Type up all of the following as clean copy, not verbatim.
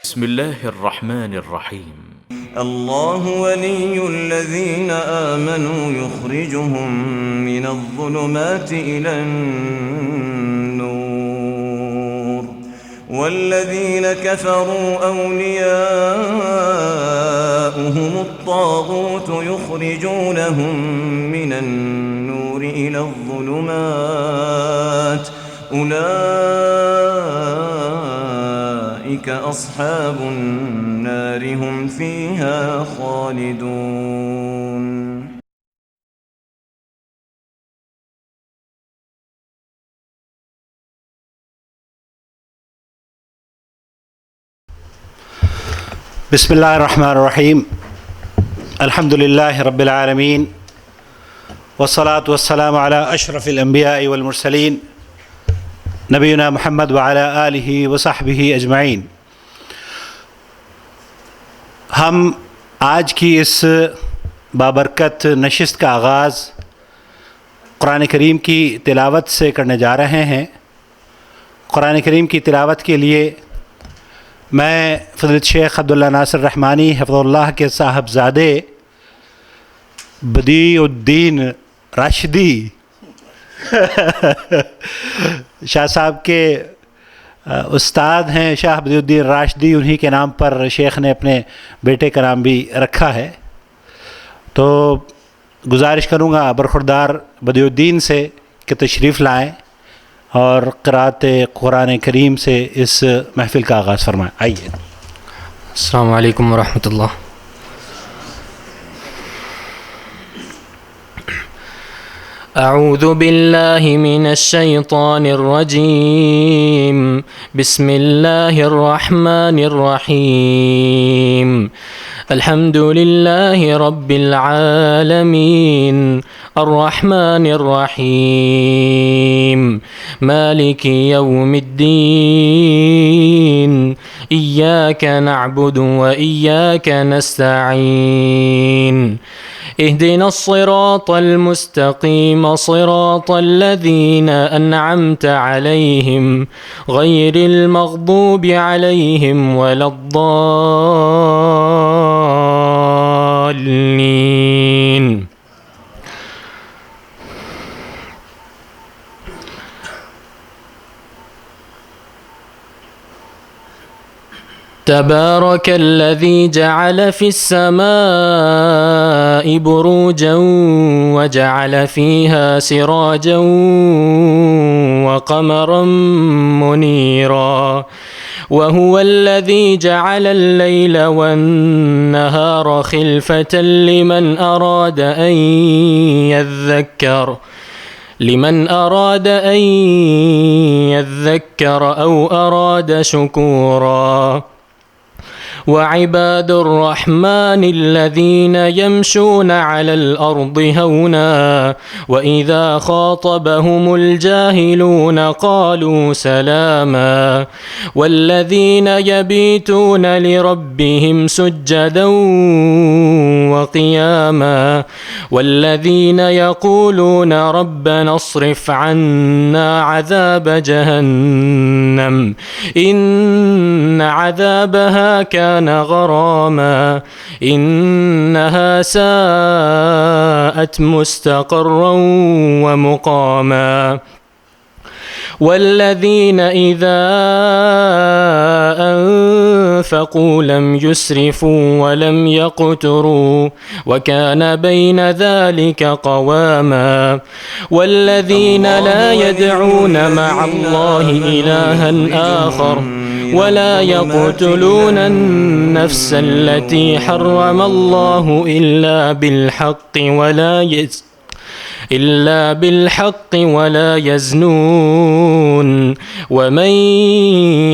بسم الله الرحمن الرحيم. الله ولي الذين آمنوا يخرجهم من الظلمات إلى النور والذين كفروا أولياؤهم الطاغوت يخرجونهم من النور إلى الظلمات أولئك أصحاب النار هم فيها خالدون. بسم الله الرحمن الرحيم. الحمد لله رب العالمين، والصلاة والسلام على أشرف الأنبياء والمرسلين نبينا محمد وعلى آلہ وصحبہ اجمعین. ہم آج کی اس بابرکت نشست کا آغاز قرآن کریم کی تلاوت سے کرنے جا رہے ہیں. قرآن کریم کی تلاوت کے لیے میں فضیلت شیخ عبداللہ ناصر رحمانی حفظہ اللہ کے صاحبزادے بدیع الدین راشدی شاہ صاحب کے استاد ہیں شاہ بدیع الدین راشدی، انہی کے نام پر شیخ نے اپنے بیٹے کا نام بھی رکھا ہے. تو گزارش کروں گا برخوردار بدیع الدین سے کہ تشریف لائیں اور قرأت قرآن کریم سے اس محفل کا آغاز فرمائیں. آئیے. السلام علیکم ورحمۃ اللہ. اعوذ باللہ من الشیطان الرجیم. بسم اللہ الرحمن الرحیم. الحمد للہ رب العالمین الرحمن الرحیم مالک یوم الدین ایاک نعبد و ایاک نستعین اهدنا الصراط المستقيم صراط الذين أنعمت عليهم غير المغضوب عليهم ولا الضالين. تبارك الذي جعل في السماء بروجا وجعل فيها سراجا وقمرا منيرا وهو الذي جعل الليل والنهار خلفة لمن أراد أن يذكر أو أراد شكورا. وعباد الرحمن الذين يمشون على الأرض هونا وإذا خاطبهم الجاهلون قالوا سلاما والذين يبيتون لربهم سجدا وقياما والذين يقولون ربنا اصرف عنا عذاب جهنم إن عذابها كان غراما إنها ساءت مستقرا ومقاما. والذين إذا أنفقوا لم يسرفوا ولم يقتروا وكان بين ذلك قواما. والذين لا يدعون مع الله إلها آخر ولا يقتلون النفس التي حرم الله إلا بالحق ولا يزنون ومن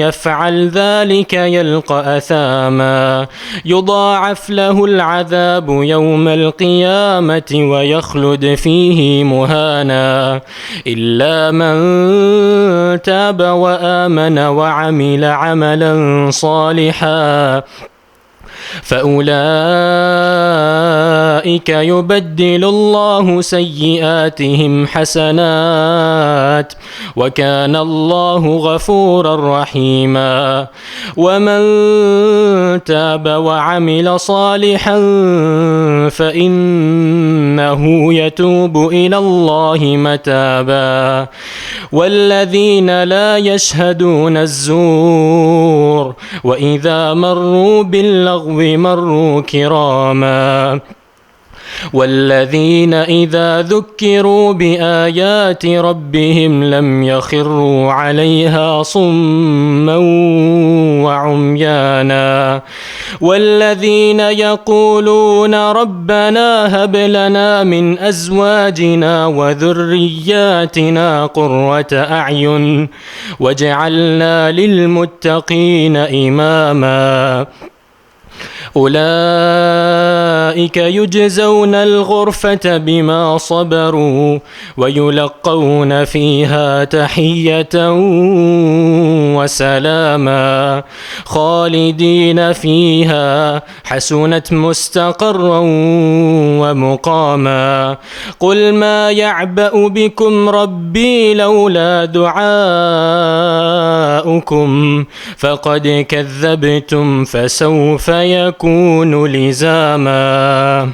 يفعل ذلك يلقى أثاما يضاعف له العذاب يوم القيامة ويخلد فيه مهانا إلا من تاب وآمن وعمل عملا صالحا فأولئك يبدل الله سيئاتهم حسنات وكان الله غفورا رحيما ومن تاب وعمل صالحا فإنه يتوب إلى الله متابا والذين لا يشهدون الزور وإذا مروا باللغو مروا كراما والذين إذا ذكروا بآيات ربهم لم يخروا عليها صما وعميانا والذين يقولون ربنا هب لنا من أزواجنا وذرياتنا قرة أعين واجعلنا للمتقين إماما أولئك يجزون الغرفة بما صبروا ويلقون فيها تحية وسلاما خالدين فيها حسنت مستقرا ومقاما قل ما يعبأ بكم ربي لولا دعاؤكم فقد كذبتم فسوف يكون لزاما.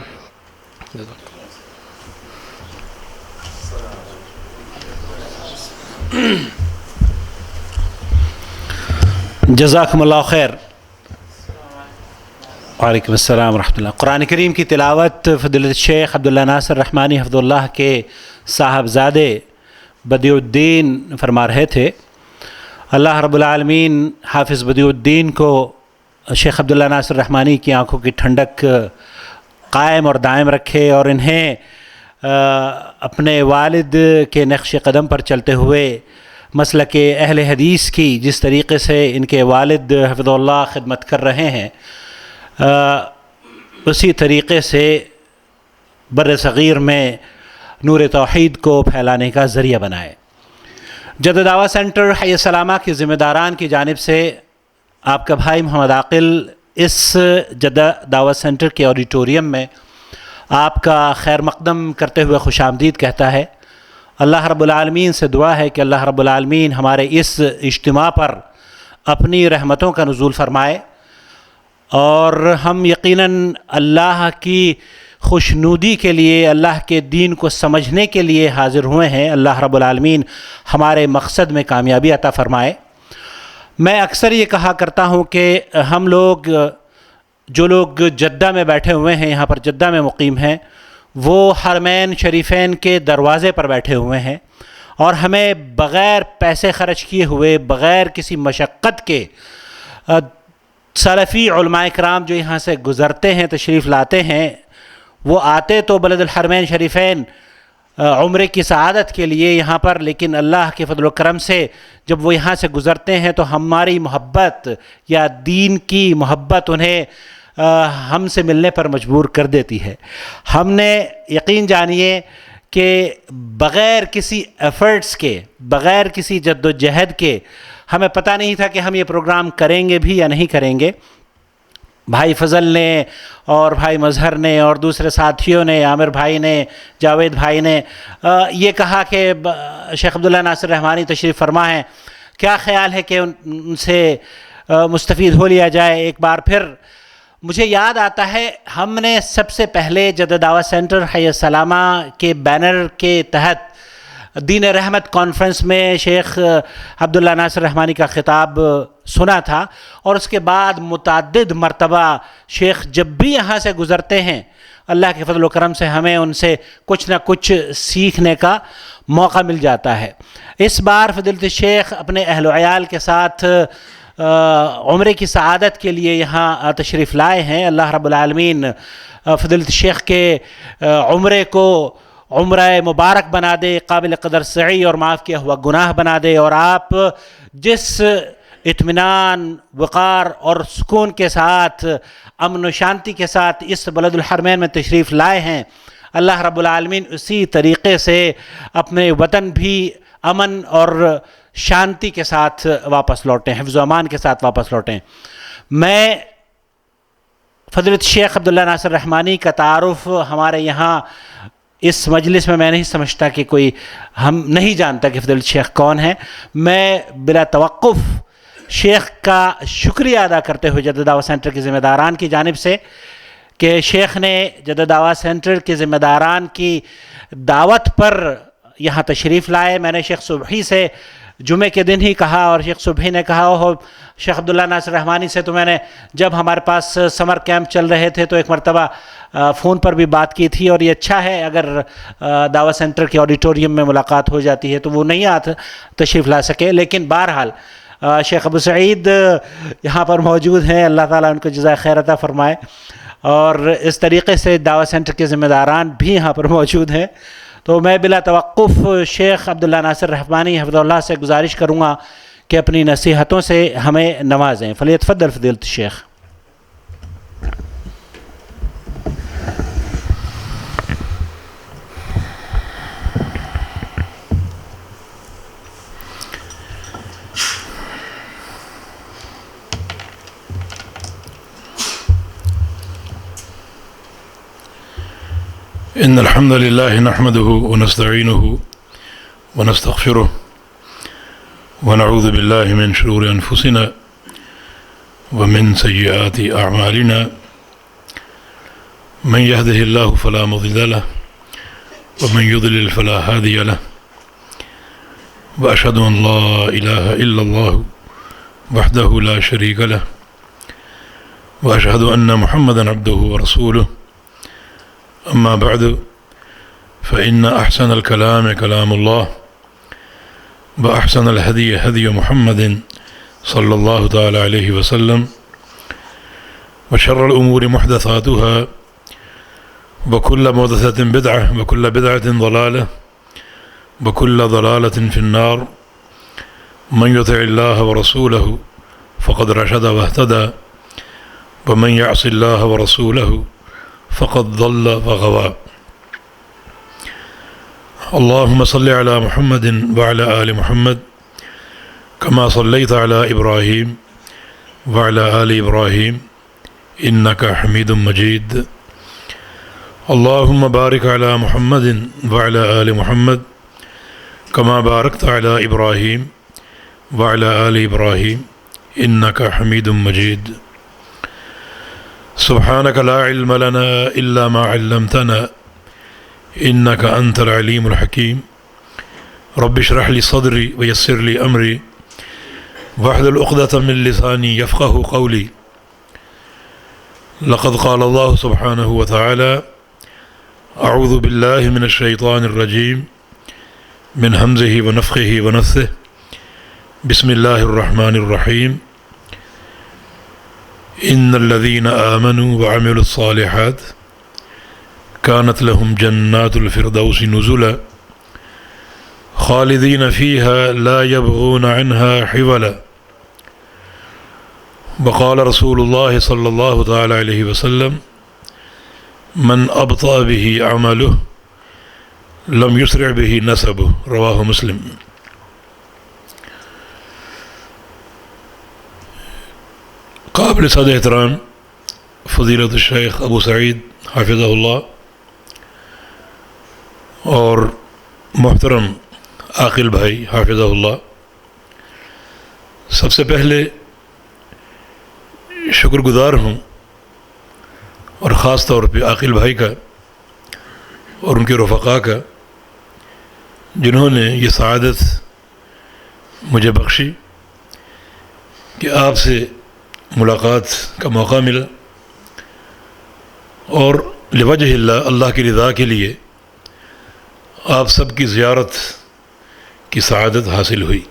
جزاکم اللہ خیر. وعلیکم السلام ورحمۃ اللہ. قرآن کریم کی تلاوت فضیلت شیخ عبداللہ ناصر رحمانی حفظ اللہ کے صاحبزادے بدیع الدین فرما رہے تھے. اللہ رب العالمین حافظ بدیع الدین کو شیخ عبداللہ ناصر رحمانی کی آنکھوں کی ٹھنڈک قائم اور دائم رکھے اور انہیں اپنے والد کے نقش قدم پر چلتے ہوئے مسلک اہل حدیث کی جس طریقے سے ان کے والد حفظ اللہ خدمت کر رہے ہیں اسی طریقے سے بر صغیر میں نور توحید کو پھیلانے کا ذریعہ بنائے. جدہ دعویٰ سینٹر حی السلامہ کے ذمہ داران کی جانب سے آپ کا بھائی محمد عاقل اس جدہ دعویٰ سینٹر کے آڈیٹوریم میں آپ کا خیر مقدم کرتے ہوئے خوش آمدید کہتا ہے. اللہ رب العالمین سے دعا ہے کہ اللہ رب العالمین ہمارے اس اجتماع پر اپنی رحمتوں کا نزول فرمائے اور ہم یقیناً اللہ کی خوشنودی کے لیے اللہ کے دین کو سمجھنے کے لیے حاضر ہوئے ہیں. اللہ رب العالمین ہمارے مقصد میں کامیابی عطا فرمائے. میں اکثر یہ کہا کرتا ہوں کہ ہم لوگ جو لوگ جدہ میں بیٹھے ہوئے ہیں یہاں پر جدہ میں مقیم ہیں وہ حرمین شریفین کے دروازے پر بیٹھے ہوئے ہیں اور ہمیں بغیر پیسے خرچ کیے ہوئے بغیر کسی مشقت کے سلفی علماء کرام جو یہاں سے گزرتے ہیں تشریف لاتے ہیں وہ آتے تو بلد الحرمین شریفین عمرے کی سعادت کے لیے یہاں پر لیکن اللہ کے فضل و کرم سے جب وہ یہاں سے گزرتے ہیں تو ہماری محبت یا دین کی محبت انہیں ہم سے ملنے پر مجبور کر دیتی ہے. ہم نے یقین جانیے کہ بغیر کسی ایفرٹس کے بغیر کسی جد و جہد کے ہمیں پتہ نہیں تھا کہ ہم یہ پروگرام کریں گے بھی یا نہیں کریں گے. بھائی فضل نے اور بھائی مظہر نے اور دوسرے ساتھیوں نے عامر بھائی نے جاوید بھائی نے یہ کہا کہ شیخ عبداللہ ناصر رحمانی تشریف فرما ہیں, کیا خیال ہے کہ ان سے مستفید ہو لیا جائے. ایک بار پھر مجھے یاد آتا ہے ہم نے سب سے پہلے جدہ دعویٰ سینٹر حی السلامہ کے بینر کے تحت دین رحمت کانفرنس میں شیخ عبداللہ ناصر رحمانی کا خطاب سنا تھا اور اس کے بعد متعدد مرتبہ شیخ جب بھی یہاں سے گزرتے ہیں اللہ کے فضل و کرم سے ہمیں ان سے کچھ نہ کچھ سیکھنے کا موقع مل جاتا ہے. اس بار فضیلت شیخ اپنے اہل و عیال کے ساتھ عمرے کی سعادت کے لیے یہاں تشریف لائے ہیں. اللہ رب العالمین فضیلت شیخ کے عمرے کو عمرہ مبارک بنا دے, قابل قدر سعی اور معاف کیا ہوا گناہ بنا دے, اور آپ جس اطمینان وقار اور سکون کے ساتھ امن و شانتی کے ساتھ اس بلد الحرمین میں تشریف لائے ہیں, اللہ رب العالمین اسی طریقے سے اپنے وطن بھی امن اور شانتی کے ساتھ واپس لوٹیں, حفظ و امان کے ساتھ واپس لوٹیں. میں فضیلت شیخ عبداللہ ناصر رحمانی کا تعارف ہمارے یہاں اس مجلس میں نہیں سمجھتا کہ کوئی ہم نہیں جانتا کہ فضیلت شیخ کون ہیں. میں بلا توقف شیخ کا شکریہ ادا کرتے ہوئے جدید دعویٰ سینٹر کے ذمہ داران کی جانب سے کہ شیخ نے جدید دعویٰ سینٹر کے ذمہ داران کی دعوت پر یہاں تشریف لائے. میں نے شیخ صبحی سے جمعے کے دن ہی کہا اور شیخ صبحی نے کہا اوہ شیخ عبداللہ ناصر رحمانی سے تو میں نے جب ہمارے پاس سمر کیمپ چل رہے تھے تو ایک مرتبہ فون پر بھی بات کی تھی اور یہ اچھا ہے اگر دعویٰ سینٹر کے آڈیٹوریم میں ملاقات ہو جاتی ہے. تو وہ نہیں تشریف لا سکے, لیکن بہرحال شیخ ابو سعید یہاں پر موجود ہیں, اللہ تعالیٰ ان کو جزائے خیر عطا فرمائے, اور اس طریقے سے دعویٰ سینٹر کے ذمہ داران بھی یہاں پر موجود ہیں. تو میں بلا توقف شیخ عبداللہ ناصر رحمانی حفظہ اللہ سے گزارش کروں گا کہ اپنی نصیحتوں سے ہمیں نوازیں. فلیتفضل فضیلۃ الشیخ. إن الحمد لله نحمده ونستعينه ونستغفره ونعوذ بالله من شرور أنفسنا ومن سيئات أعمالنا من يهده الله فلا مضل له ومن يضلل فلا هادي له وأشهد أن لا إله إلا الله وحده لا شريك له وأشهد أن محمدا عبده ورسوله. أما بعد فإن أحسن الكلام كلام الله وأحسن الهدي هدي محمد صلى الله تعالى عليه وسلم وشر الأمور محدثاتها وكل محدثة بدعة وكل بدعة ضلالة وكل ضلالة في النار. من يطع الله ورسوله فقد رشد واهتدى ومن يعص الله ورسوله فقد ضل وغوى. اللهم صل على محمد وعلى آل محمد كما صليت على إبراهيم وعلى آل إبراهيم إنك حميد مجيد. اللهم بارك على محمد وعلى آل محمد كما باركت على إبراهيم وعلى آل إبراهيم إنك حميد مجيد. سبحانك لا علم لنا إلا ما علمتنا إنك أنت العليم الحكيم. رب اشرح لي صدري ويسر لي أمري واحلل عقدة من لساني يفقه قولي. لقد قال الله سبحانه وتعالى أعوذ بالله من الشيطان الرجيم من همزه ونفخه ونفثه. بسم الله الرحمن الرحيم. إن الذين آمنوا وعملوا الصالحات كانت لهم جنات الفردوس نزلا خالدين فيها لا يبغون عنها حولا. وقال رسول الله صلى الله تعالى عليه وسلم من أبطأ به عمله لم يسرع به نسبه. رواه مسلم. قابل صد احترام فضیلت الشیخ ابو سعید حافظہ اللہ اور محترم عاقل بھائی حافظہ اللہ، سب سے پہلے شکر گزار ہوں اور خاص طور پہ عاقل بھائی کا اور ان کے رفقا کا جنہوں نے یہ سعادت مجھے بخشی کہ آپ سے ملاقات کا موقع ملا اور لوجہ اللہ، اللہ کی رضا کے لیے آپ سب کی زیارت کی سعادت حاصل ہوئی.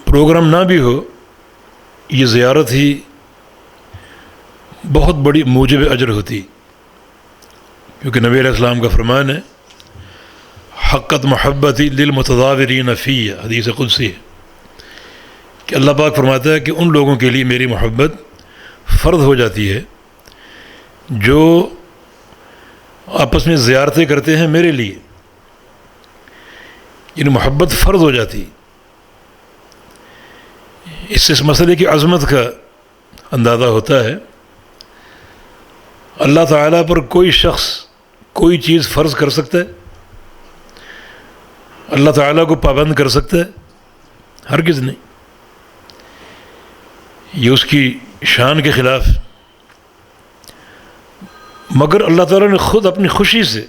پروگرام نہ بھی ہو، یہ زیارت ہی بہت بڑی موجب اجر ہوتی، کیونکہ نبی علیہ السلام کا فرمان ہے حقت محبتی للمتضاورین فی، حدیث قدسی ہے کہ اللہ پاک فرماتا ہے کہ ان لوگوں کے لیے میری محبت فرض ہو جاتی ہے جو آپس میں زیارتیں کرتے ہیں میرے لیے، یعنی محبت فرض ہو جاتی. اس سے اس مسئلے کی عظمت کا اندازہ ہوتا ہے اللہ تعالیٰ پر کوئی شخص کوئی چیز فرض کر سکتا ہے؟ اللہ تعالیٰ کو پابند کر سکتا ہے؟ ہرگز نہیں. یہ اس کی شان کے خلاف. مگر اللہ تعالیٰ نے خود اپنی خوشی سے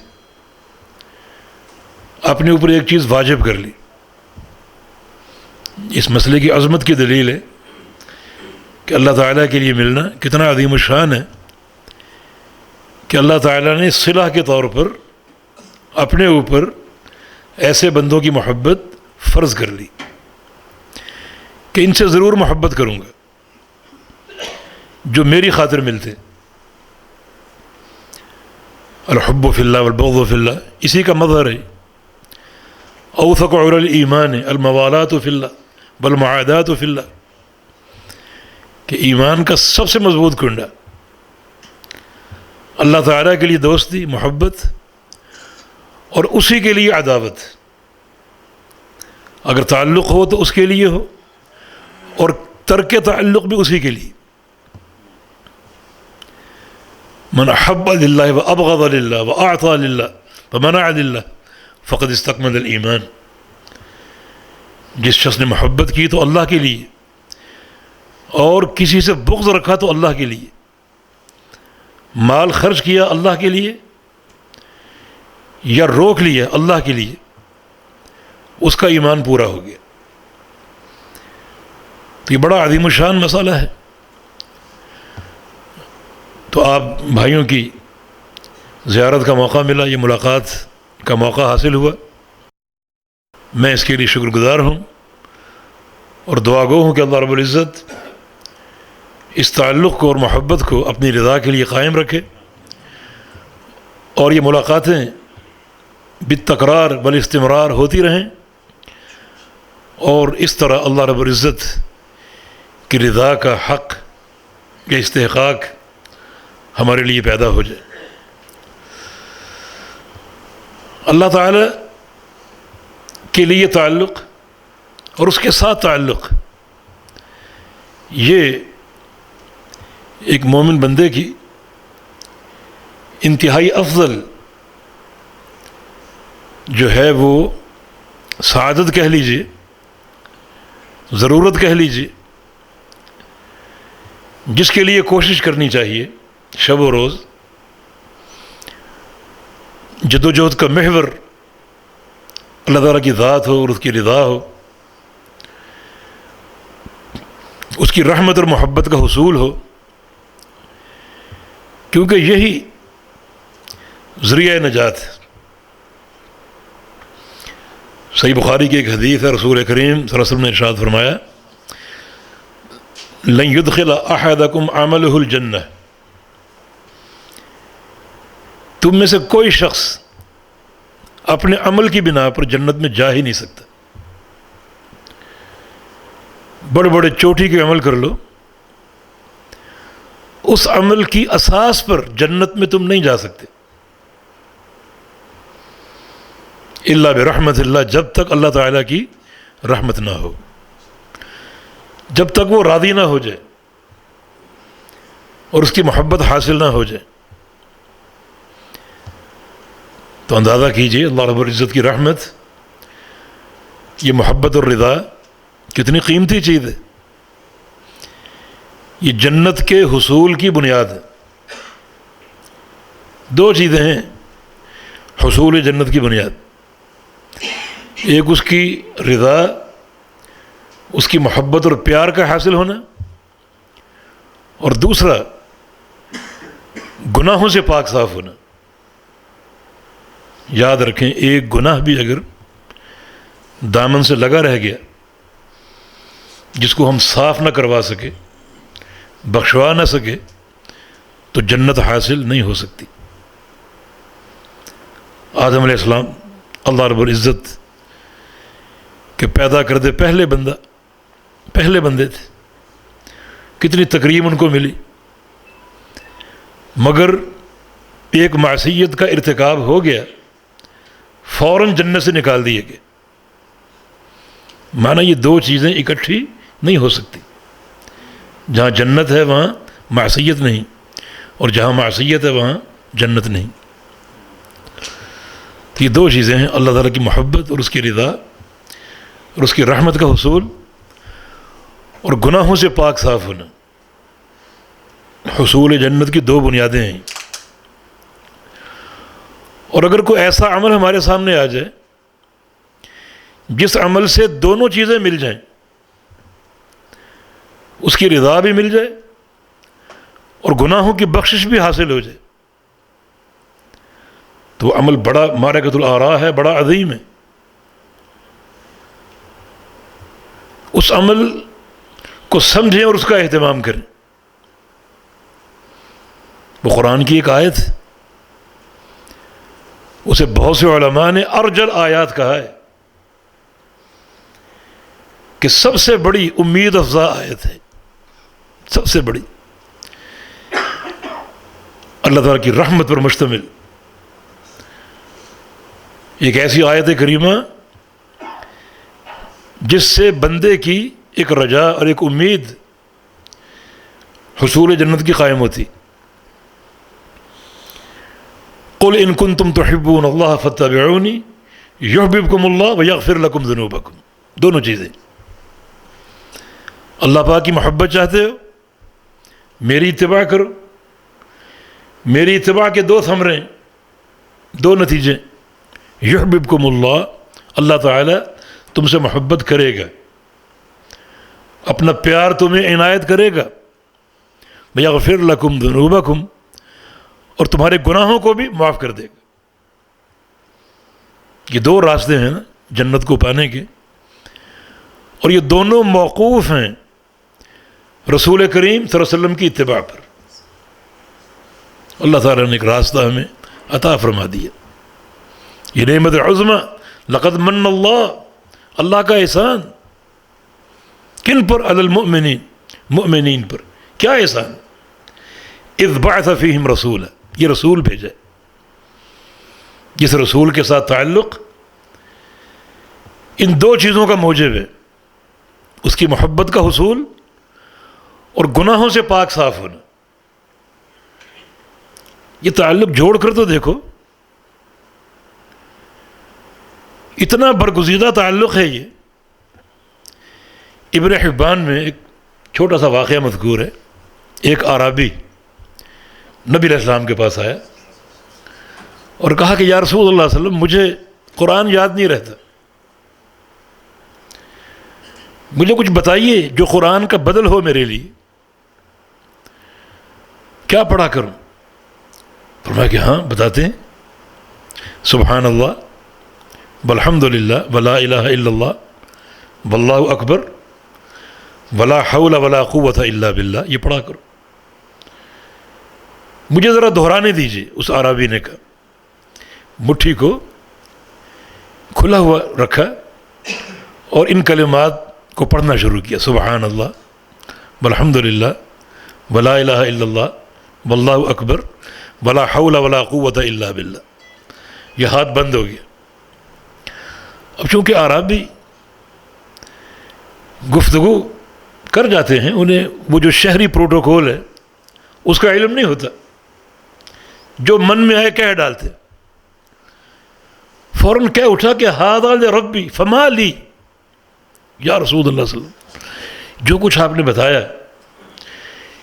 اپنے اوپر ایک چیز واجب کر لی. اس مسئلے کی عظمت کی دلیل ہے کہ اللہ تعالیٰ کے لیے ملنا کتنا عظیم الشان ہے کہ اللہ تعالیٰ نے صلہ کے طور پر اپنے اوپر ایسے بندوں کی محبت فرض کر لی کہ ان سے ضرور محبت کروں گا جو میری خاطر ملتے. الحب فی اللہ والبغض فی اللہ اسی کا مظہر ہے. اوثق عرى الایمان الموالات فی اللہ والمعادات فی اللہ کہ ایمان کا سب سے مضبوط کنڈا اللہ تعالیٰ کے لیے دوستی محبت اور اسی کے لیے عداوت. اگر تعلق ہو تو اس کے لیے ہو اور ترک تعلق بھی اسی کے لیے. من احب للہ وابغض للہ واعطى للہ ومنع للہ فقد استکمل الایمان. جس شخص نے محبت کی تو اللہ کے لیے اور کسی سے بغض رکھا تو اللہ کے لیے، مال خرچ کیا اللہ کے لیے یا روک لیا اللہ کے لیے، اس کا ایمان پورا ہو گیا. تو یہ بڑا عظیم الشان مسئلہ ہے. تو آپ بھائیوں کی زیارت کا موقع ملا، یہ ملاقات کا موقع حاصل ہوا. میں اس کے لیے شکر گزار ہوں اور دعا گو ہوں کہ اللہ رب العزت اس تعلق کو اور محبت کو اپنی رضا کے لیے قائم رکھے اور یہ ملاقاتیں بالتکرار بالاستمرار ہوتی رہیں اور اس طرح اللہ رب العزت کی رضا کا حق یا استحقاق ہمارے لیے پیدا ہو جائے. اللہ تعالیٰ کے لیے تعلق اور اس کے ساتھ تعلق یہ ایک مومن بندے کی انتہائی افضل جو ہے وہ سعادت کہہ لیجیے، ضرورت کہہ لیجیے، جس کے لیے کوشش کرنی چاہیے شب و روز. جد و جہد کا محور اللہ تعالیٰ کی ذات ہو اور اس کی رضا ہو، اس کی رحمت اور محبت کا حصول ہو، کیونکہ یہی ذریعہ نجات. صحیح بخاری کی ایک حدیث ہے، رسول کریم صلی اللہ علیہ وسلم نے ارشاد فرمایا لن يدخل احدکم عملہ الجنہ، تم میں سے کوئی شخص اپنے عمل کی بنا پر جنت میں جا ہی نہیں سکتا. بڑے بڑے چوٹی کے عمل کر لو، اس عمل کی اساس پر جنت میں تم نہیں جا سکتے الا برحمت اللہ، جب تک اللہ تعالیٰ کی رحمت نہ ہو، جب تک وہ راضی نہ ہو جائے اور اس کی محبت حاصل نہ ہو جائے. تو اندازہ کیجئے اللہ رب العزت کی رحمت، یہ محبت اور رضا کتنی قیمتی چیز ہے. یہ جنت کے حصول کی بنیاد ہے. دو چیزیں ہیں حصول جنت کی بنیاد، ایک اس کی رضا، اس کی محبت اور پیار کا حاصل ہونا، اور دوسرا گناہوں سے پاک صاف ہونا. یاد رکھیں ایک گناہ بھی اگر دامن سے لگا رہ گیا جس کو ہم صاف نہ کروا سکے، بخشوا نہ سکے، تو جنت حاصل نہیں ہو سکتی. آدم علیہ السلام اللہ رب العزت کے پیدا کردے پہلے بندے تھے، کتنی تکریم ان کو ملی، مگر ایک معصیت کا ارتکاب ہو گیا، فوراً جنت سے نکال دیے گئے. مانا یہ دو چیزیں اکٹھی نہیں ہو سکتی. جہاں جنت ہے وہاں معصیت نہیں، اور جہاں معصیت ہے وہاں جنت نہیں۔ تو یہ دو چیزیں ہیں، اللہ تعالیٰ کی محبت اور اس کی رضا اور اس کی رحمت کا حصول، اور گناہوں سے پاک صاف ہونا۔ حصول جنت کی دو بنیادیں ہیں۔ اور اگر کوئی ایسا عمل ہمارے سامنے آ جائے جس عمل سے دونوں چیزیں مل جائیں، اس کی رضا بھی مل جائے اور گناہوں کی بخشش بھی حاصل ہو جائے، تو وہ عمل بڑا معرکۃ الآراء ہے، بڑا عظیم ہے۔ اس عمل کو سمجھیں اور اس کا اہتمام کریں۔ وہ قرآن کی ایک آیت ہے، اسے بہت سے علماء نے ارجل آیات کہا ہے کہ سب سے بڑی امید افزا آیت ہے، سب سے بڑی، اللہ تعالیٰ کی رحمت پر مشتمل ایک ایسی آیت کریمہ جس سے بندے کی ایک رجا اور ایک امید حصول جنت کی قائم ہوتی۔ قل ان کنتم تحبون اللہ فاتبعونی یحببکم اللہ ویغفر لکم ذنوبکم، دونوں چیزیں۔ اللہ پاک کی محبت چاہتے ہو، میری اتباع کرو۔ میری اتباع کے دو ثمرے، دو نتیجے۔ یحببکم اللہ، اللہ تعالیٰ تم سے محبت کرے گا، اپنا پیار تمہیں عنایت کرے گا۔ ویغفر لکم ذنوبکم، اور تمہارے گناہوں کو بھی معاف کر دے گا۔ یہ دو راستے ہیں نا جنت کو پانے کے، اور یہ دونوں موقوف ہیں رسول کریم صلی اللہ علیہ وسلم کی اتباع پر۔ اللہ تعالیٰ نے ایک راستہ ہمیں عطا فرما دیا، یہ نعمت عظمیٰ، لقد من اللہ کا احسان۔ کن پر؟ علی المؤمنین، مؤمنین پر۔ کیا احسان؟ اذ بعث فیہم رسولا، یہ رسول بھیجا، جس رسول کے ساتھ تعلق ان دو چیزوں کا موجب ہے، اس کی محبت کا حصول اور گناہوں سے پاک صاف ہونا۔ یہ تعلق جوڑ کر تو دیکھو، اتنا برگزیدہ تعلق ہے یہ۔ ابن حبان میں ایک چھوٹا سا واقعہ مذکور ہے۔ ایک اعرابی نبی علیہ السلام کے پاس آیا اور کہا کہ یا رسول اللہ صلی اللہ علیہ وسلم، مجھے قرآن یاد نہیں رہتا، مجھے کچھ بتائیے جو قرآن کا بدل ہو میرے لیے، کیا پڑھا کروں؟ فرمایا کہ ہاں بتاتے ہیں، سبحان اللہ والحمد للہ ولا الہ الا اللہ واللہ اکبر ولا حول ولا قوت الا باللہ، یہ پڑھا کرو۔ مجھے ذرا دہرانے دیجیے، اس اعرابی نے کہا۔ مٹھی کو کھلا ہوا رکھا اور ان کلمات کو پڑھنا شروع کیا، سبحان اللہ والحمد للہ ولا الہ الا اللہ واللہ اکبر ولا حول ولا قوت الا باللہ۔ یہ ہاتھ بند ہو گیا۔ اب چونکہ اعرابی گفتگو کر جاتے ہیں، انہیں وہ جو شہری پروٹوکول ہے اس کا علم نہیں ہوتا، جو من میں آئے کہہ ڈالتے۔ فوراً کہہ اٹھا کہ ھذا لربی فما لی، یا رسول اللہ صلی اللہ علیہ وسلم، جو کچھ آپ نے بتایا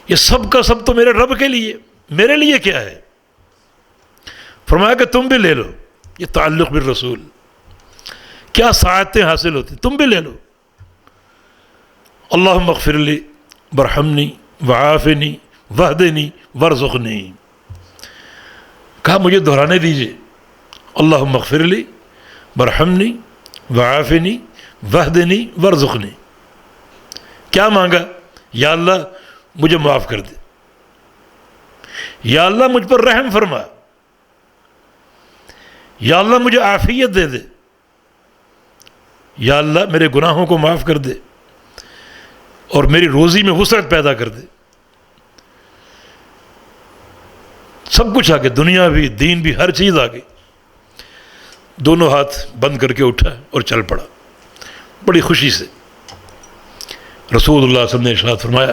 یہ سب کا سب تو میرے رب کے لیے، میرے لیے کیا ہے؟ فرمایا کہ تم بھی لے لو، یہ تعلق بالرسول، کیا سعادتیں حاصل ہوتی، تم بھی لے لو۔ اللہم اغفر لی وارحمنی وعافنی واہدنی وارزقنی، کہا مجھے دہرانے دیجیے، اللہم اغفر لی وارحمنی وعافنی واہدنی وارزقنی۔ کیا مانگا؟ یا اللہ مجھے معاف کر دے، یا اللہ مجھ پر رحم فرما، یا اللہ مجھے عافیت دے دے، یا اللہ میرے گناہوں کو معاف کر دے اور میری روزی میں وسعت پیدا کر دے۔ سب کچھ آگے، دنیا بھی دین بھی، ہر چیز آگے۔ دونوں ہاتھ بند کر کے اٹھا اور چل پڑا بڑی خوشی سے۔ رسول اللہ صلی اللہ علیہ وسلم نے ارشاد فرمایا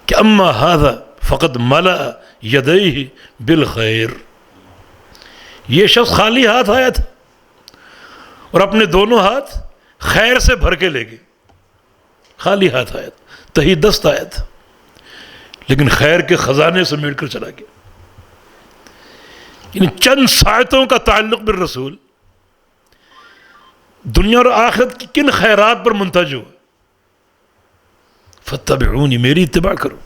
کہ اما ھذا فقد ملأ یدیہ بالخیر، یہ شخص خالی ہاتھ آیا تھا اور اپنے دونوں ہاتھ خیر سے بھر کے لے گئے. خالی ہاتھ آیا تھا، تہی دست آیا تھا، لیکن خیر کے خزانے سمیٹ کر چلا گیا. یعنی چند ساعتوں کا تعلق بالرسول دنیا اور آخرت کی کن خیرات پر منتج ہوا. فاتبعونی، میری اتباع کرو.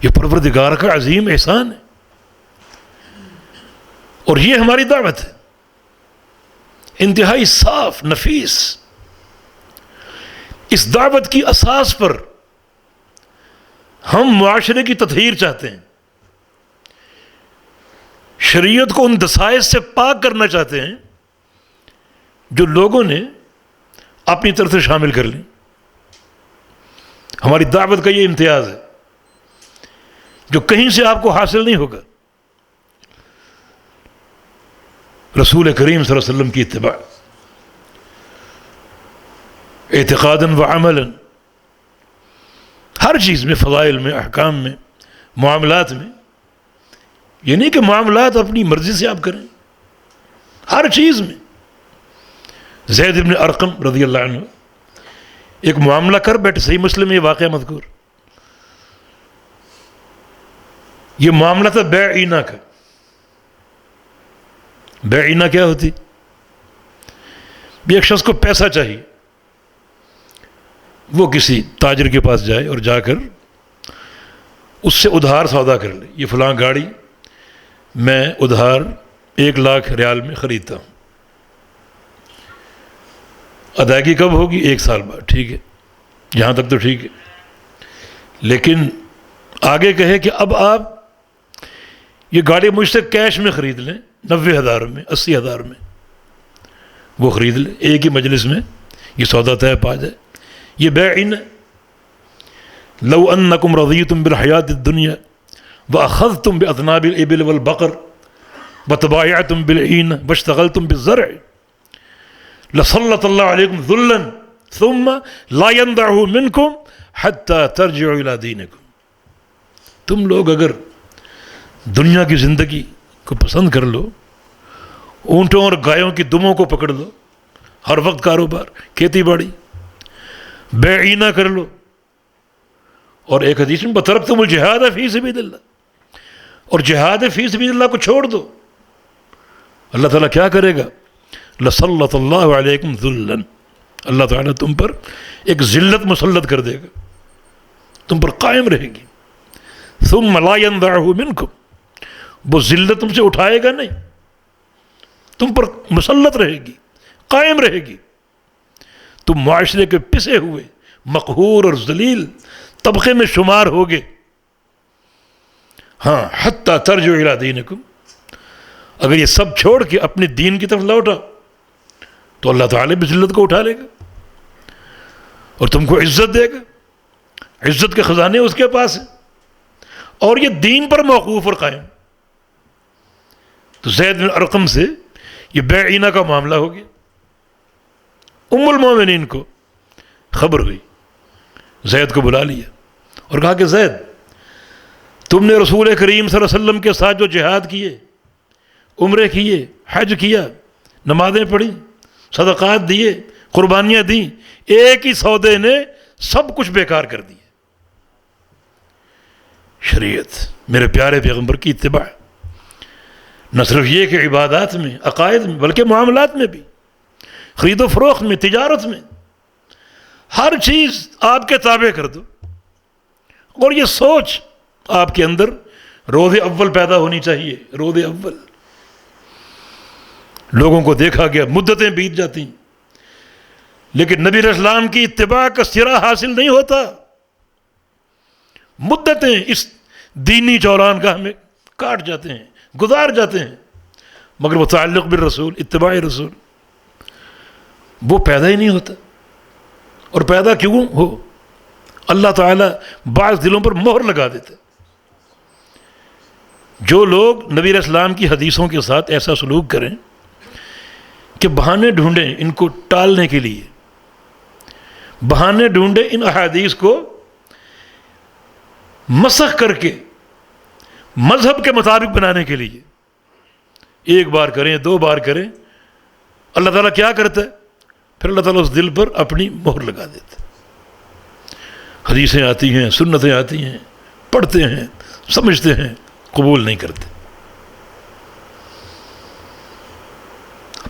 یہ پروردگار کا عظیم احسان ہے اور یہ ہماری دعوت ہے، انتہائی صاف نفیس. اس دعوت کی اساس پر ہم معاشرے کی تطہیر چاہتے ہیں، شریعت کو ان دسائس سے پاک کرنا چاہتے ہیں جو لوگوں نے اپنی طرف سے شامل کر لی. ہماری دعوت کا یہ امتیاز ہے جو کہیں سے آپ کو حاصل نہیں ہوگا. رسول کریم صلی اللہ علیہ وسلم کی اتباع اعتقاداً و عملاً، ہر چیز میں، فضائل میں، احکام میں، معاملات میں. یہ نہیں کہ معاملات اپنی مرضی سے آپ کریں، ہر چیز میں. زید بن ارقم رضی اللہ عنہ ایک معاملہ کر بیٹھے، صحیح مسلم میں یہ واقعہ مذکور. یہ معاملہ تھا بیع اینہ کا. بیع اینہ کیا ہوتی؟ بھی ایک شخص کو پیسہ چاہیے، وہ کسی تاجر کے پاس جائے اور جا کر اس سے ادھار سودا کر لے. یہ فلاں گاڑی میں ادھار 1,00,000 ریال میں خریدتا ہوں، ادائیگی کب ہوگی؟ 1 سال بعد. ٹھیک ہے، یہاں تک تو ٹھیک ہے. لیکن آگے کہے کہ اب آپ یہ گاڑی مجھ سے کیش میں خرید لیں، 90,000 میں، 80,000 میں وہ خرید لیں، ایک ہی مجلس میں یہ سودا طے پا جائے. یہ بیع اینہ. لو انکم رضیتم بالحیات الدنیا واخذتم باذناب الابل والبقر وتبايعتم بالعینہ واشتغلتم بالزرع لسلط اللہ علیکم ذلا ثم لا ينزعه منکم حتی ترجعوا الى دینکم. تم لوگ اگر دنیا کی زندگی کو پسند کر لو، اونٹوں اور گایوں کی دموں کو پکڑ لو، ہر وقت کاروبار، کھیتی باڑی، بیع اینہ کر لو، اور ایک حدیث میں بترکتم الجہاد فی سبیل اللہ، اور جہاد فی سبیل اللہ کو چھوڑ دو، اللہ تعالیٰ کیا کرے گا؟ لسلط اللہ علیکم ذلا، اللہ تعالیٰ تم پر ایک ذلت مسلط کر دے گا، تم پر قائم رہے گی. ثم لا ينزعه منکم، وہ ذلت تم سے اٹھائے گا نہیں، تم پر مسلط رہے گی، قائم رہے گی. تم معاشرے کے پسے ہوئے مقہور اور ذلیل طبقے میں شمار ہوگے. ہاں، حتی ترجعوا الی دینکم، اگر یہ سب چھوڑ کے اپنے دین کی طرف لوٹا تو اللہ تعالیٰ بھی ذلت کو اٹھا لے گا اور تم کو عزت دے گا. عزت کے خزانے اس کے پاس ہیں اور یہ دین پر موقوف اور قائم. تو زید بن ارقم سے یہ بیع اینہ کا معاملہ ہو گیا. ام المومنین کو خبر ہوئی، زید کو بلا لیا اور کہا کہ زید، تم نے رسول کریم صلی اللہ علیہ وسلم کے ساتھ جو جہاد کیے، عمرے کیے، حج کیا، نمازیں پڑھی، صدقات دیے، قربانیاں دیں، ایک ہی سودے نے سب کچھ بیکار کر دیے. شریعت، میرے پیارے پیغمبر کی اتباع، نہ صرف یہ کہ عبادات میں، عقائد میں، بلکہ معاملات میں بھی، خرید و فروخت میں، تجارت میں، ہر چیز آپ کے تابع کر دو. اور یہ سوچ آپ کے اندر روز اول پیدا ہونی چاہیے. روز اول لوگوں کو دیکھا گیا، مدتیں بیت جاتی ہیں، لیکن نبی علیہ السلام کی اتباع کا سرا حاصل نہیں ہوتا. مدتیں اس دینی چوران گاہ میں کاٹ جاتے ہیں، گزار جاتے ہیں، مگر وہ تعلق بالرسول، اتباع رسول، وہ پیدا ہی نہیں ہوتا. اور پیدا کیوں ہو؟ اللہ تعالیٰ بعض دلوں پر مہر لگا دیتا. جو لوگ نبی علیہ السلام کی حدیثوں کے ساتھ ایسا سلوک کریں کہ بہانے ڈھونڈیں ان کو ٹالنے کے لیے، بہانے ڈھونڈیں ان احادیث کو مسخ کر کے مذہب کے مطابق بنانے کے لیے ایک بار کریں 2 بار کریں، اللہ تعالیٰ کیا کرتا ہے؟ پھر اللہ تعالیٰ اس دل پر اپنی مہر لگا دیتا ہے۔ حدیثیں آتی ہیں، سنتیں آتی ہیں، پڑھتے ہیں، سمجھتے ہیں، قبول نہیں کرتے۔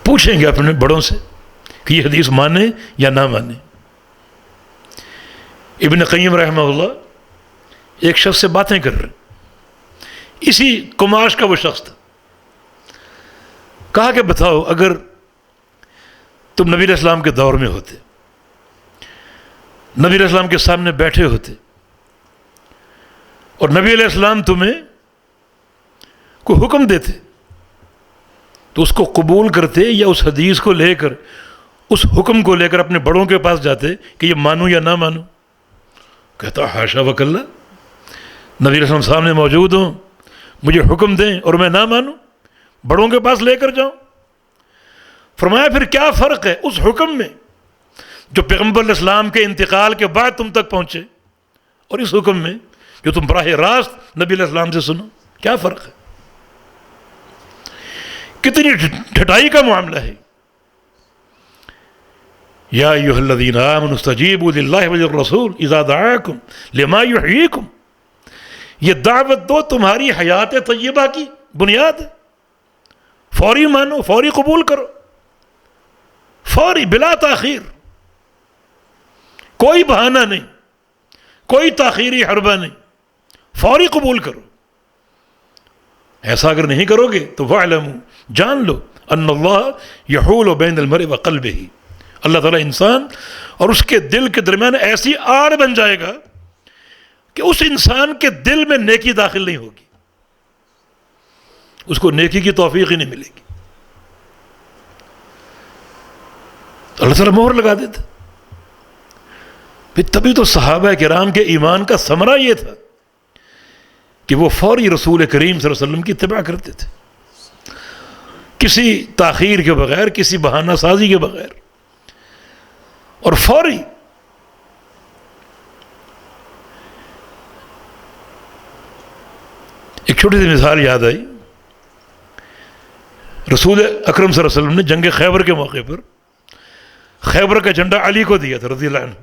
پوچھیں گے اپنے بڑوں سے کہ یہ حدیث مانیں یا نہ مانیں۔ ابن قیم رحمہ اللہ ایک شخص سے باتیں کر رہے، اسی قماش کا وہ شخص تھا، کہا کہ بتاؤ اگر تم نبی علیہ السلام کے دور میں ہوتے، نبی علیہ السلام کے سامنے بیٹھے ہوتے اور نبی علیہ السلام تمہیں کوئی حکم دیتے تو اس کو قبول کرتے یا اس حدیث کو لے کر، اس حکم کو لے کر اپنے بڑوں کے پاس جاتے کہ یہ مانوں یا نہ مانوں؟ کہتا حاشا وکلا، نبی علیہ السلام سامنے موجود ہوں، مجھے حکم دیں اور میں نہ مانوں، بڑوں کے پاس لے کر جاؤں؟ فرمایا پھر کیا فرق ہے اس حکم میں جو پیغمبر علیہ السلام کے انتقال کے بعد تم تک پہنچے اور اس حکم میں جو تم براہ راست نبی علیہ السلام سے سنو؟ کیا فرق ہے؟ کتنی ڈھٹائی کا معاملہ ہے۔ یا ایھا الذین آمنوا استجیبوا للہ وللرسول اذا دعاکم لما یحییکم، یہ دعوت دو تمہاری حیات طیبہ کی بنیاد ہے، فوری مانو، فوری قبول کرو، فوری بلا تاخیر، کوئی بہانہ نہیں، کوئی تاخیری حربہ نہیں، فوری قبول کرو۔ ایسا اگر نہیں کرو گے تو وَاعْلَمُوا، جان لو، ان اللہ یحول بین المرء وقلبہ، اللہ تعالیٰ انسان اور اس کے دل کے درمیان ایسی آڑ بن جائے گا کہ اس انسان کے دل میں نیکی داخل نہیں ہوگی، اس کو نیکی کی توفیق ہی نہیں ملے گی، تو اللہ تعالیٰ مہر لگا دیتا۔ پھر تبھی تو صحابہ کرام کے ایمان کا ثمرہ یہ تھا کہ وہ فوری رسول کریم صلی اللہ علیہ وسلم کی اتباع کرتے تھے، کسی تاخیر کے بغیر، کسی بہانہ سازی کے بغیر، اور فوری۔ ایک چھوٹی سی مثال یاد آئی، رسول اکرم صلی اللہ علیہ وسلم نے جنگ خیبر کے موقع پر خیبر کا جھنڈا علی کو دیا تھا رضی اللہ عنہ،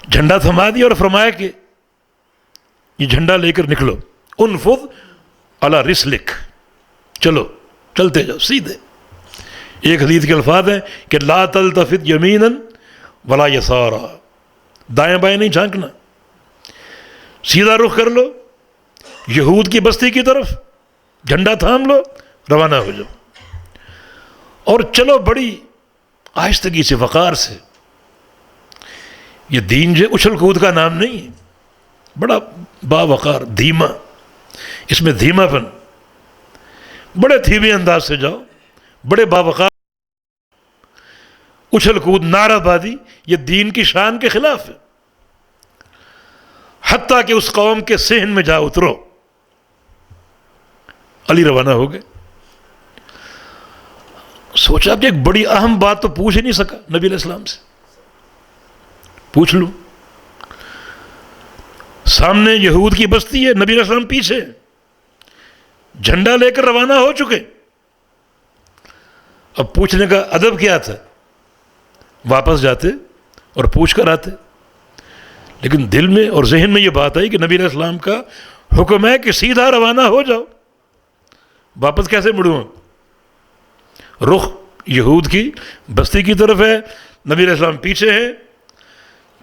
جھنڈا تھما دیا اور فرمایا کہ یہ جھنڈا لے کر نکلو، انفض علی رسلک، چلو چلتے جاؤ سیدھے۔ ایک حدیث کے الفاظ ہیں کہ لا تلتفت یمینا ولا یسارا، دائیں بائیں نہیں جھانکنا، سیدھا رخ کر لو یہود کی بستی کی طرف، جھنڈا تھام لو، روانہ ہو جاؤ، اور چلو بڑی آہستگی سے، وقار سے۔ یہ دین جو اچھل کود کا نام نہیں ہے، بڑا باوقار، دھیما، اس میں دھیما پن، بڑے دھیمے انداز سے جاؤ، بڑے باوقار۔ اچھل کود، نعرہ بازی، یہ دین کی شان کے خلاف ہے۔ حتیٰ کہ اس قوم کے صحن میں جا اترو۔ علی روانہ ہو گئے۔ سوچا کہ ایک بڑی اہم بات تو پوچھ ہی نہیں سکا نبی علیہ السلام سے، پوچھ لوں۔ سامنے یہود کی بستی ہے، نبی علیہ السلام پیچھے، جھنڈا لے کر روانہ ہو چکے۔ اب پوچھنے کا ادب کیا تھا؟ واپس جاتے اور پوچھ کر آتے، لیکن دل میں اور ذہن میں یہ بات آئی کہ نبی علیہ السلام کا حکم ہے کہ سیدھا روانہ ہو جاؤ، واپس کیسے مڑوں؟ رخ یہود کی بستی کی طرف ہے، نبی علیہ السلام پیچھے ہیں،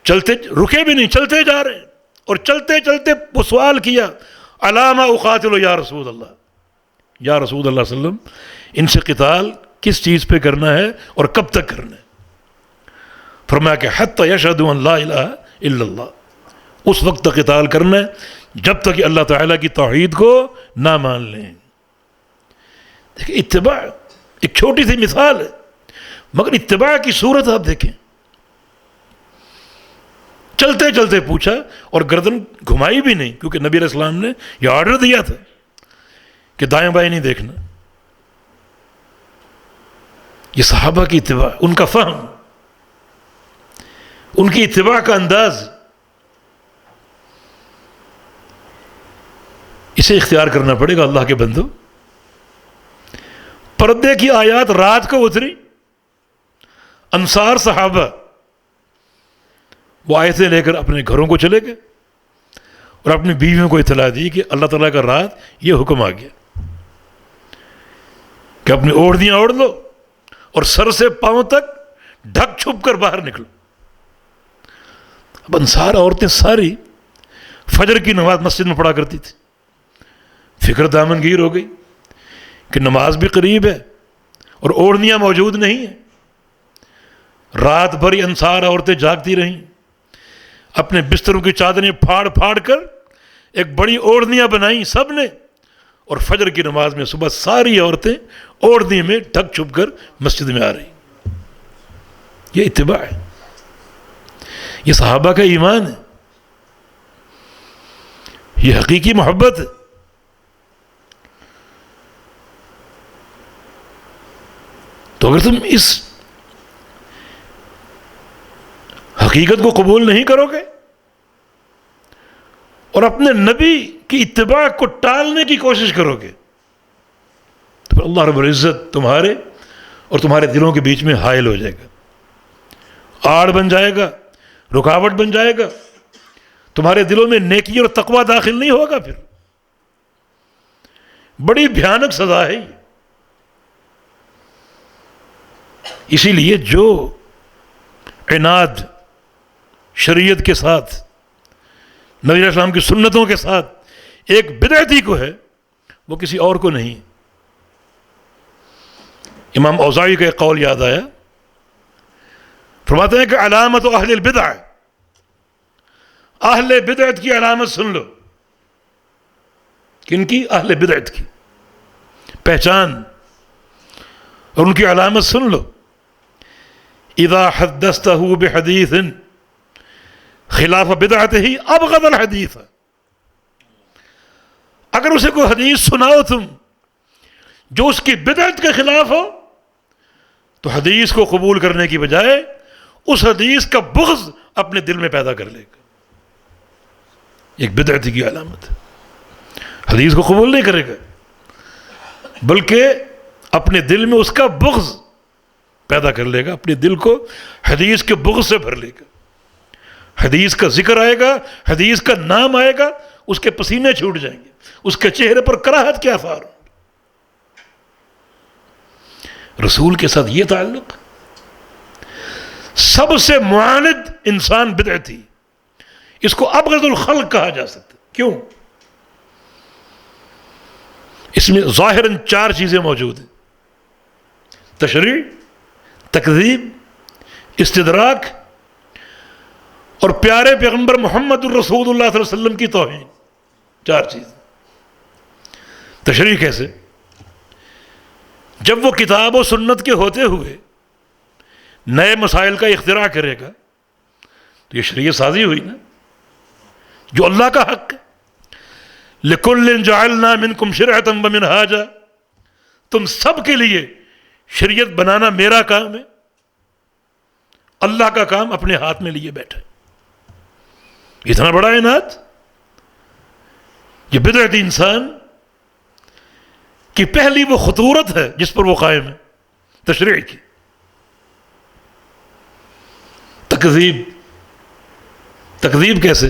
چلتے، رکے بھی نہیں، چلتے جا رہے ہیں، اور چلتے چلتے وہ سوال کیا، علامہ اقاتل یا رسول اللہ، یا رسول اللہ صلی اللہ علیہ وسلم، ان سے قتال کس چیز پہ کرنا ہے اور کب تک کرنا ہے؟ فرمایا کہ حتی یشہدوا ان لا الہ الا اللہ، اس وقت تک قتال کرنا ہے جب تک کہ اللہ تعالیٰ کی توحید کو نہ مان لیں۔ دیکھیں اتباع ایک چھوٹی سی مثال ہے، مگر اتباع کی صورت آپ دیکھیں، چلتے چلتے پوچھا اور گردن گھمائی بھی نہیں، کیونکہ نبی علیہ السلام نے یہ آرڈر دیا تھا کہ دائیں بائیں نہیں دیکھنا۔ یہ صحابہ کی اتباع، ان کا فہم، ان کی اتباع کا انداز، اسے اختیار کرنا پڑے گا اللہ کے بندو. پردے کی آیات رات کو اتری، انصار صحابہ وہ آیتیں لے کر اپنے گھروں کو چلے گئے اور اپنی بیویوں کو اطلاع دی کہ اللہ تعالیٰ کا رات یہ حکم آ گیا کہ اپنی اوڑھنیاں اوڑھ لو اور سر سے پاؤں تک ڈھک چھپ کر باہر نکلو. اب انصار عورتیں ساری فجر کی نماز مسجد میں پڑھا کرتی تھی. فکر دامنگیر ہو گئی کہ نماز بھی قریب ہے اور اوڑھنیاں موجود نہیں ہیں. رات بھر انصار عورتیں جاگتی رہیں، اپنے بستروں کی چادریں پھاڑ پھاڑ کر ایک بڑی اوڑھنیاں بنائیں سب نے، اور فجر کی نماز میں صبح ساری عورتیں اوڑھنی میں ڈھک چھپ کر مسجد میں آ رہی. یہ اتباع ہے، یہ صحابہ کا ایمان ہے، یہ حقیقی محبت ہے. تو اگر تم اس حقیقت کو قبول نہیں کرو گے اور اپنے نبی کی اتباع کو ٹالنے کی کوشش کرو گے تو پھر اللہ رب العزت تمہارے اور تمہارے دلوں کے بیچ میں حائل ہو جائے گا، آڑ بن جائے گا، رکاوٹ بن جائے گا. تمہارے دلوں میں نیکی اور تقوی داخل نہیں ہوگا. پھر بڑی بھیانک سزا ہے. اسی لیے جو عناد شریعت کے ساتھ، نبی علیہ السلام کی سنتوں کے ساتھ ایک بدعتی کو ہے، وہ کسی اور کو نہیں. امام اوزاعی کا ایک قول یاد آیا، فرماتے ہیں کہ علامت اہل البدع، اہل بدعت کی علامت سن لو. کن کی؟ اہل بدعت کی پہچان اور ان کی علامت سن لو. اذا حدثته بحدیث خلاف بدعته ابغض الحدیث، اگر اسے کوئی حدیث سناؤ تم جو اس کی بدعت کے خلاف ہو تو حدیث کو قبول کرنے کی بجائے اس حدیث کا بغض اپنے دل میں پیدا کر لے گا. ایک بدعتی کی علامت ہے. حدیث کو قبول نہیں کرے گا بلکہ اپنے دل میں اس کا بغض پیدا کر لے گا، اپنے دل کو حدیث کے بغض سے بھر لے گا. حدیث کا ذکر آئے گا، حدیث کا نام آئے گا، اس کے پسینے چھوٹ جائیں گے، اس کے چہرے پر کراہت کے آثار ہوں. رسول کے ساتھ یہ تعلق. سب سے معاند انسان بدعتی، اس کو ابغض الخلق کہا جا سکتا. کیوں؟ اس میں ظاہراً 4 چیزیں موجود ہیں: تشریع، تکذیب، استدراک اور پیارے پیغمبر محمد الرسول اللہ صلی اللہ علیہ وسلم کی توہین. 4 چیز. تشریع کیسے؟ جب وہ کتاب و سنت کے ہوتے ہوئے نئے مسائل کا اختراع کرے گا تو یہ شریعت سازی ہوئی نا، جو اللہ کا حق ہے. لِكُلٍّ جَعَلْنَا مِنْكُمْ شِرْعَةً وَمِنْهَاجًا، تم سب کے لیے شریعت بنانا میرا کام ہے. اللہ کا کام اپنے ہاتھ میں لیے بیٹھے. اتنا بڑا عناد. یہ بدعتی انسان کی پہلی وہ خطورت ہے جس پر وہ قائم ہے، تشریع کی. تکذیب کیسے؟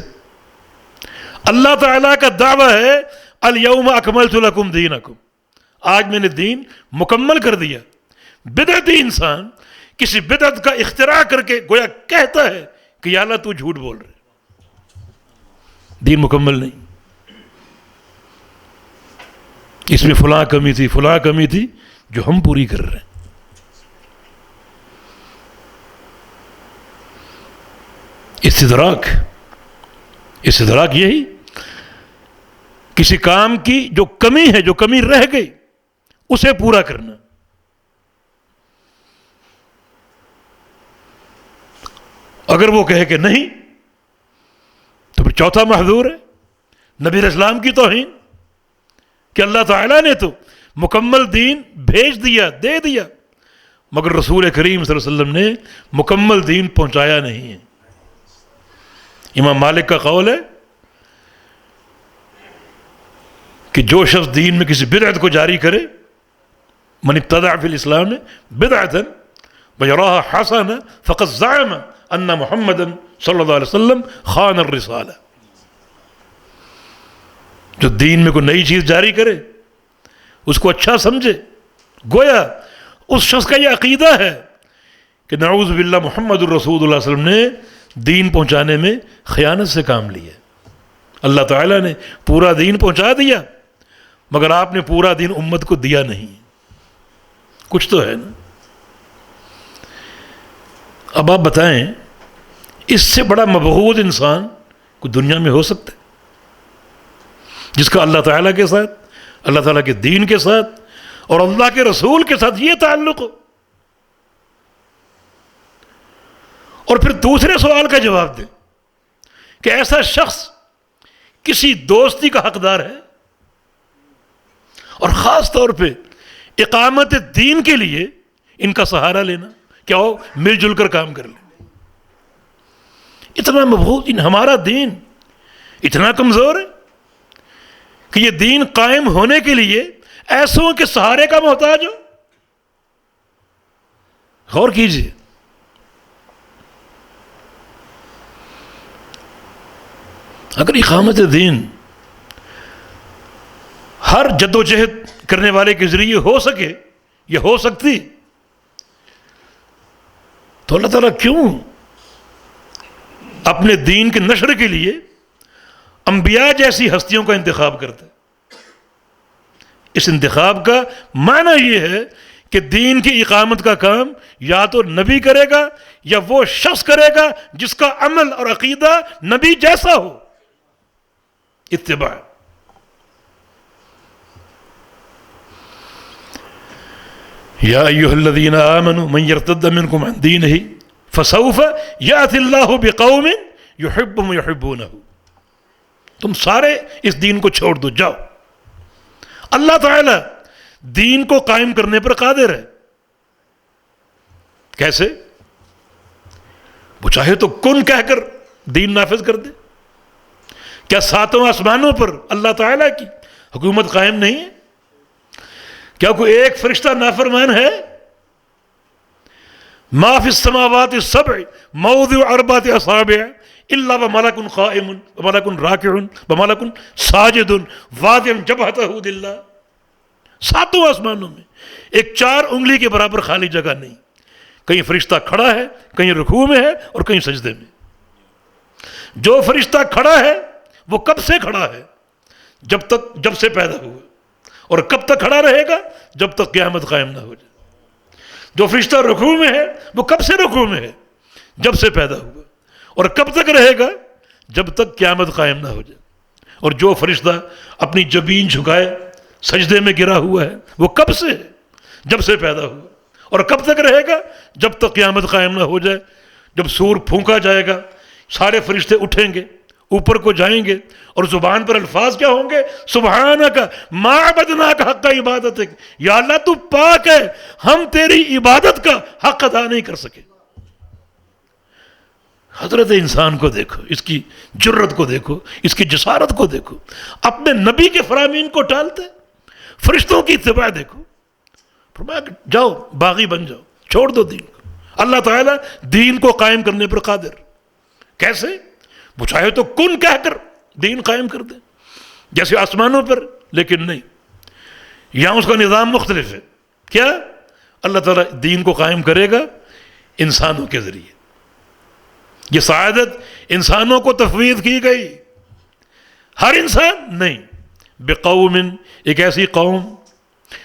اللہ تعالیٰ کا دعویٰ ہے الیوم اکملت لکم دینکم، آج میں نے دین مکمل کر دیا. بدعتی انسان کسی بدعت کا اختراع کر کے گویا کہتا ہے کہ یا اللہ تو جھوٹ بول رہے، دین مکمل نہیں، اس میں فلاں کمی تھی، فلاں کمی تھی جو ہم پوری کر رہے ہیں. استدراک یہی کسی کام کی جو کمی ہے، جو کمی رہ گئی، اسے پورا کرنا. اگر وہ کہے کہ نہیں تو پھر چوتھا محظور ہے نبی علیہ السلام کی توہین، کہ اللہ تعالیٰ نے تو مکمل دین بھیج دیا، دے دیا، مگر رسول کریم صلی اللہ علیہ وسلم نے مکمل دین پہنچایا نہیں ہے. امام مالک کا قول ہے کہ جو شخص دین میں کسی بدعت کو جاری کرے، من ابتدع فی الاسلام بدعتا ویراها حسنہ فقد زعم ان محمدا صلی اللہ علیہ وسلم خان الرسالہ. جو دین میں کوئی نئی چیز جاری کرے، اس کو اچھا سمجھے، گویا اس شخص کا یہ عقیدہ ہے کہ نعوذ باللہ محمد الرسول اللہ صلی اللہ علیہ وسلم نے دین پہنچانے میں خیانت سے کام لیا. اللہ تعالیٰ نے پورا دین پہنچا دیا، مگر آپ نے پورا دین امت کو دیا نہیں. کچھ تو ہے نا. اب آپ بتائیں، اس سے بڑا مبغوض انسان کوئی دنیا میں ہو سکتا ہے جس کا اللہ تعالیٰ کے ساتھ، اللہ تعالیٰ کے دین کے ساتھ اور اللہ کے رسول کے ساتھ یہ تعلق ہو؟ اور پھر دوسرے سوال کا جواب دیں کہ ایسا شخص کسی دوستی کا حقدار ہے، اور خاص طور پہ اقامت دین کے لیے ان کا سہارا لینا، کیا ہو مل جل کر کام کر لیں. اتنا مبغوض، ہمارا دین اتنا کمزور ہے کہ یہ دین قائم ہونے کے لیے ایسوں کے سہارے کا محتاج ہو. غور کیجیے. اگر اقامت دین ہر جد و جہد کرنے والے کے ذریعے ہو سکے یا ہو سکتی، تو اللہ تعالیٰ کیوں اپنے دین کے نشر کے لیے انبیاء جیسی ہستیوں کا انتخاب کرتا ہے؟ اس انتخاب کا معنی یہ ہے کہ دین کی اقامت کا کام یا تو نبی کرے گا یا وہ شخص کرے گا جس کا عمل اور عقیدہ نبی جیسا ہو. اتباع. یا ایھا الذین آمنوا من یرتد منکم عن دینہ فسوف یأتی اللہ بقوم یحبهم ویحبونہ. تم سارے اس دین کو چھوڑ دو، جاؤ. اللہ تعالیٰ دین کو قائم کرنے پر قادر ہے. کیسے؟ وہ چاہے تو کن کہہ کر دین نافذ کر دے. کیا ساتوں آسمانوں پر اللہ تعالیٰ کی حکومت قائم نہیں ہے؟ کیا کوئی ایک فرشتہ نافرمان ہے؟ ما فی السماوات السبع موضع اربعۃ اصابع الا وملک قائم وملک راکع وملک ساجد واضع جبہتہ للہ. ساتوں آسمانوں میں ایک 4 انگلی کے برابر خالی جگہ نہیں. کہیں فرشتہ کھڑا ہے، کہیں رکوع میں ہے اور کہیں سجدے میں. جو فرشتہ کھڑا ہے وہ کب سے کھڑا ہے؟ جب سے پیدا ہوا. اور کب تک کھڑا رہے گا؟ جب تک قیامت قائم نہ ہو جائے. جو فرشتہ رکوع میں ہے وہ کب سے رکوع میں ہے؟ جب سے پیدا ہوا. اور کب تک رہے گا؟ جب تک قیامت قائم نہ ہو جائے. اور جو فرشتہ اپنی جبین جھکائے سجدے میں گرا ہوا ہے وہ کب سے ہے؟ جب سے پیدا ہوا. اور کب تک رہے گا؟ جب تک قیامت قائم نہ ہو جائے. جب سور پھونکا جائے گا سارے فرشتے اٹھیں گے، اوپر کو جائیں گے، اور زبان پر الفاظ کیا ہوں گے؟ سبحانک ما عبدناک حق عبادتک. یا اللہ تو پاک ہے، ہم تیری عبادت کا حق ادا نہیں کر سکے. حضرت انسان کو دیکھو، اس کی جرت کو دیکھو، اس کی جسارت کو دیکھو. اپنے نبی کے فرامین کو ٹالتے. فرشتوں کی اتباع دیکھو. فرمایا کہ جاؤ باغی بن جاؤ، چھوڑ دو دین کو. اللہ تعالیٰ دین کو قائم کرنے پر قادر. کیسے؟ وہ چاہے تو کن کہہ کر دین قائم کر دے جیسے آسمانوں پر، لیکن نہیں. یہاں اس کا نظام مختلف ہے. کیا؟ اللہ تعالیٰ دین کو قائم کرے گا انسانوں کے ذریعے. یہ سعادت انسانوں کو تفویض کی گئی. ہر انسان نہیں. بقوم، ایک ایسی قوم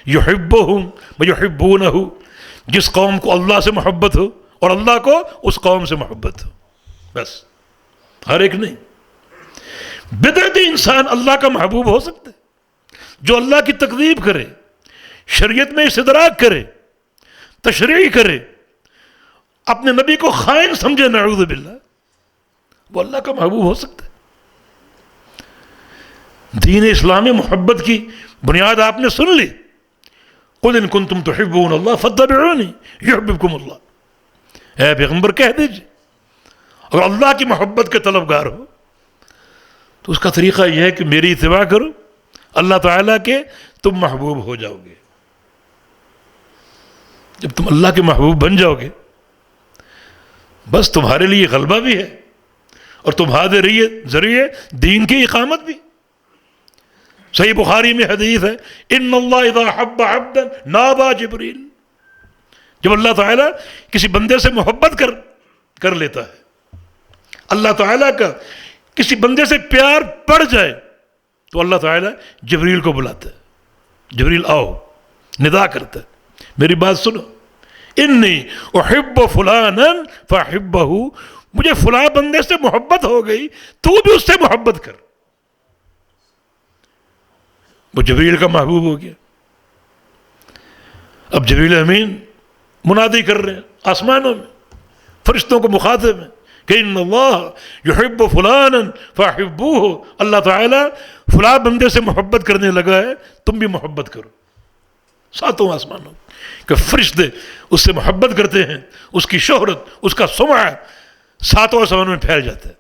یحبہم ویحبونہ، جس قوم کو اللہ سے محبت ہو اور اللہ کو اس قوم سے محبت ہو. بس ہر ایک نہیں. بدعتی انسان اللہ کا محبوب ہو سکتا ہے جو اللہ کی تکذیب کرے، شریعت میں استدراک کرے، تشریح کرے، اپنے نبی کو خائن سمجھے، نعوذ باللہ، وہ اللہ کا محبوب ہو سکتا ہے. دین اسلامی محبت کی بنیاد آپ نے سن لی. قل ان کنتم تحبون اللہ فاتبعونی یحببکم اللہ. اے پیغمبر کہہ دیجئے اگر اللہ کی محبت کے طلبگار ہو تو اس کا طریقہ یہ ہے کہ میری اتباع کرو، اللہ تعالیٰ کے تم محبوب ہو جاؤ گے. جب تم اللہ کے محبوب بن جاؤ گے بس تمہارے لیے غلبہ بھی ہے اور تمہارے ذریعے دین کی اقامت بھی. صحیح بخاری میں حدیث ہے ان اللہ اذا حب عبدا نابا جبریل. جب اللہ تعالیٰ کسی بندے سے محبت کر لیتا ہے، اللہ تعالیٰ کا کسی بندے سے پیار پڑ جائے تو اللہ تعالیٰ جبریل کو بلاتا ہے، جبریل آؤ، ندا کرتا ہے میری بات سنو، انی احب فلانا فاحبہ، مجھے فلاں بندے سے محبت ہو گئی تو بھی اس سے محبت کر. وہ جبریل کا محبوب ہو گیا. اب جبریل امین منادی کر رہے ہیں آسمانوں میں، فرشتوں کو مخاطب ہیں کہ ان اللہ یحب فلانا فاحبوہ، اللہ تعالیٰ فلاں بندے سے محبت کرنے لگا ہے تم بھی محبت کرو. ساتوں آسمانوں کہ فرشتے اس سے محبت کرتے ہیں، اس کی شہرت، اس کا سمعہ ساتوں آسمانوں میں پھیل جاتا ہے،